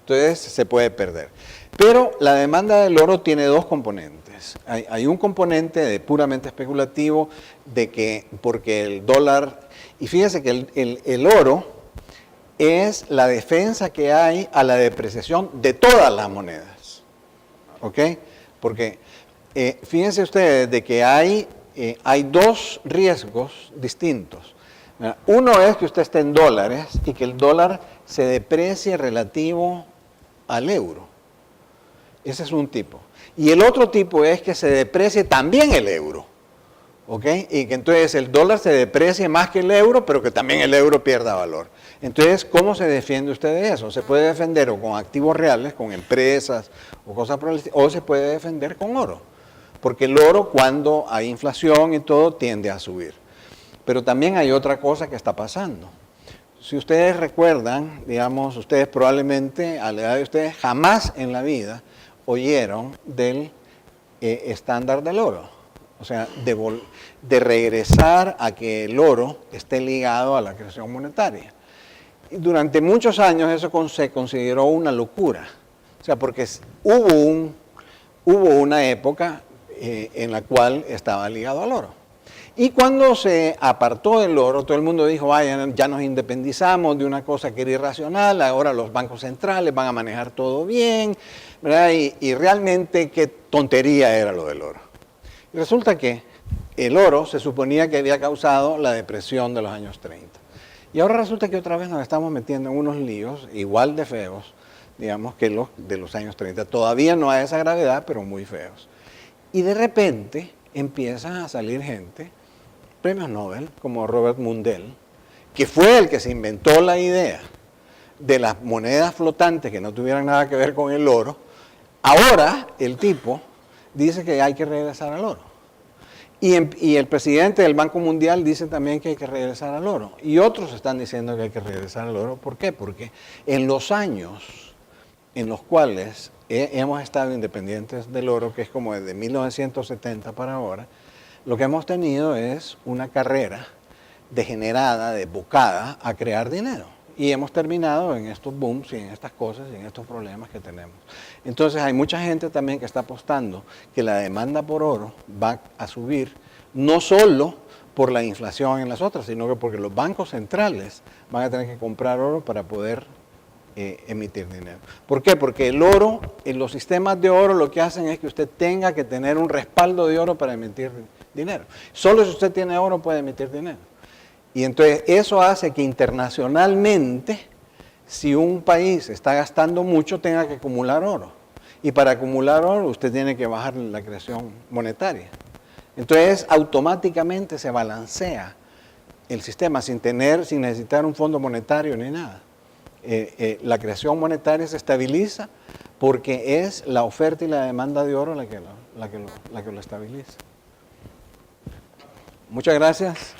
Entonces se puede perder. Pero la demanda del oro tiene dos componentes. Hay un componente de puramente especulativo de que porque el dólar, y fíjese que el oro es la defensa que hay a la depreciación de todas las monedas. ¿Ok? Porque fíjense ustedes de que hay dos riesgos distintos. Uno es que usted esté en dólares y que el dólar se deprecie relativo al euro. Ese es un tipo. Y el otro tipo es que se deprecie también el euro. ¿Ok? Y que entonces el dólar se deprecie más que el euro, pero que también el euro pierda valor. Entonces, ¿cómo se defiende usted de eso? Se puede defender o con activos reales, con empresas o cosas por el estilo, o se puede defender con oro. Porque el oro, cuando hay inflación y todo, tiende a subir. Pero también hay otra cosa que está pasando. Si ustedes recuerdan, digamos, ustedes probablemente, a la edad de ustedes, jamás en la vida oyeron del estándar del oro. O sea, de regresar a que el oro esté ligado a la creación monetaria. Y durante muchos años eso se consideró una locura. O sea, porque hubo una época en la cual estaba ligado al oro. Y cuando se apartó el oro, todo el mundo dijo, vaya, ya nos independizamos de una cosa que era irracional, ahora los bancos centrales van a manejar todo bien, ¿verdad? Y realmente qué tontería era lo del oro. Y resulta que el oro se suponía que había causado la depresión de los años 30. Y ahora resulta que otra vez nos estamos metiendo en unos líos igual de feos, digamos, que los de los años 30. Todavía no a esa gravedad, pero muy feos. Y de repente empieza a salir gente, premios Nobel, como Robert Mundell, que fue el que se inventó la idea de las monedas flotantes que no tuvieran nada que ver con el oro. Ahora el tipo dice que hay que regresar al oro. Y el presidente del Banco Mundial dice también que hay que regresar al oro. Y otros están diciendo que hay que regresar al oro. ¿Por qué? Porque en los años en los cuales hemos estado independientes del oro, que es como desde 1970 para ahora, lo que hemos tenido es una carrera degenerada, desbocada a crear dinero. Y hemos terminado en estos booms y en estas cosas y en estos problemas que tenemos. Entonces hay mucha gente también que está apostando que la demanda por oro va a subir, no solo por la inflación en las otras, sino que porque los bancos centrales van a tener que comprar oro para poder emitir dinero. ¿Por qué? Porque el oro, en los sistemas de oro lo que hacen es que usted tenga que tener un respaldo de oro para emitir dinero. Solo si usted tiene oro puede emitir dinero. Y entonces eso hace que internacionalmente, si un país está gastando mucho, tenga que acumular oro. Y para acumular oro usted tiene que bajar la creación monetaria. Entonces automáticamente se balancea el sistema sin necesitar un fondo monetario ni nada. La creación monetaria se estabiliza porque es la oferta y la demanda de oro la que lo estabiliza. Muchas gracias.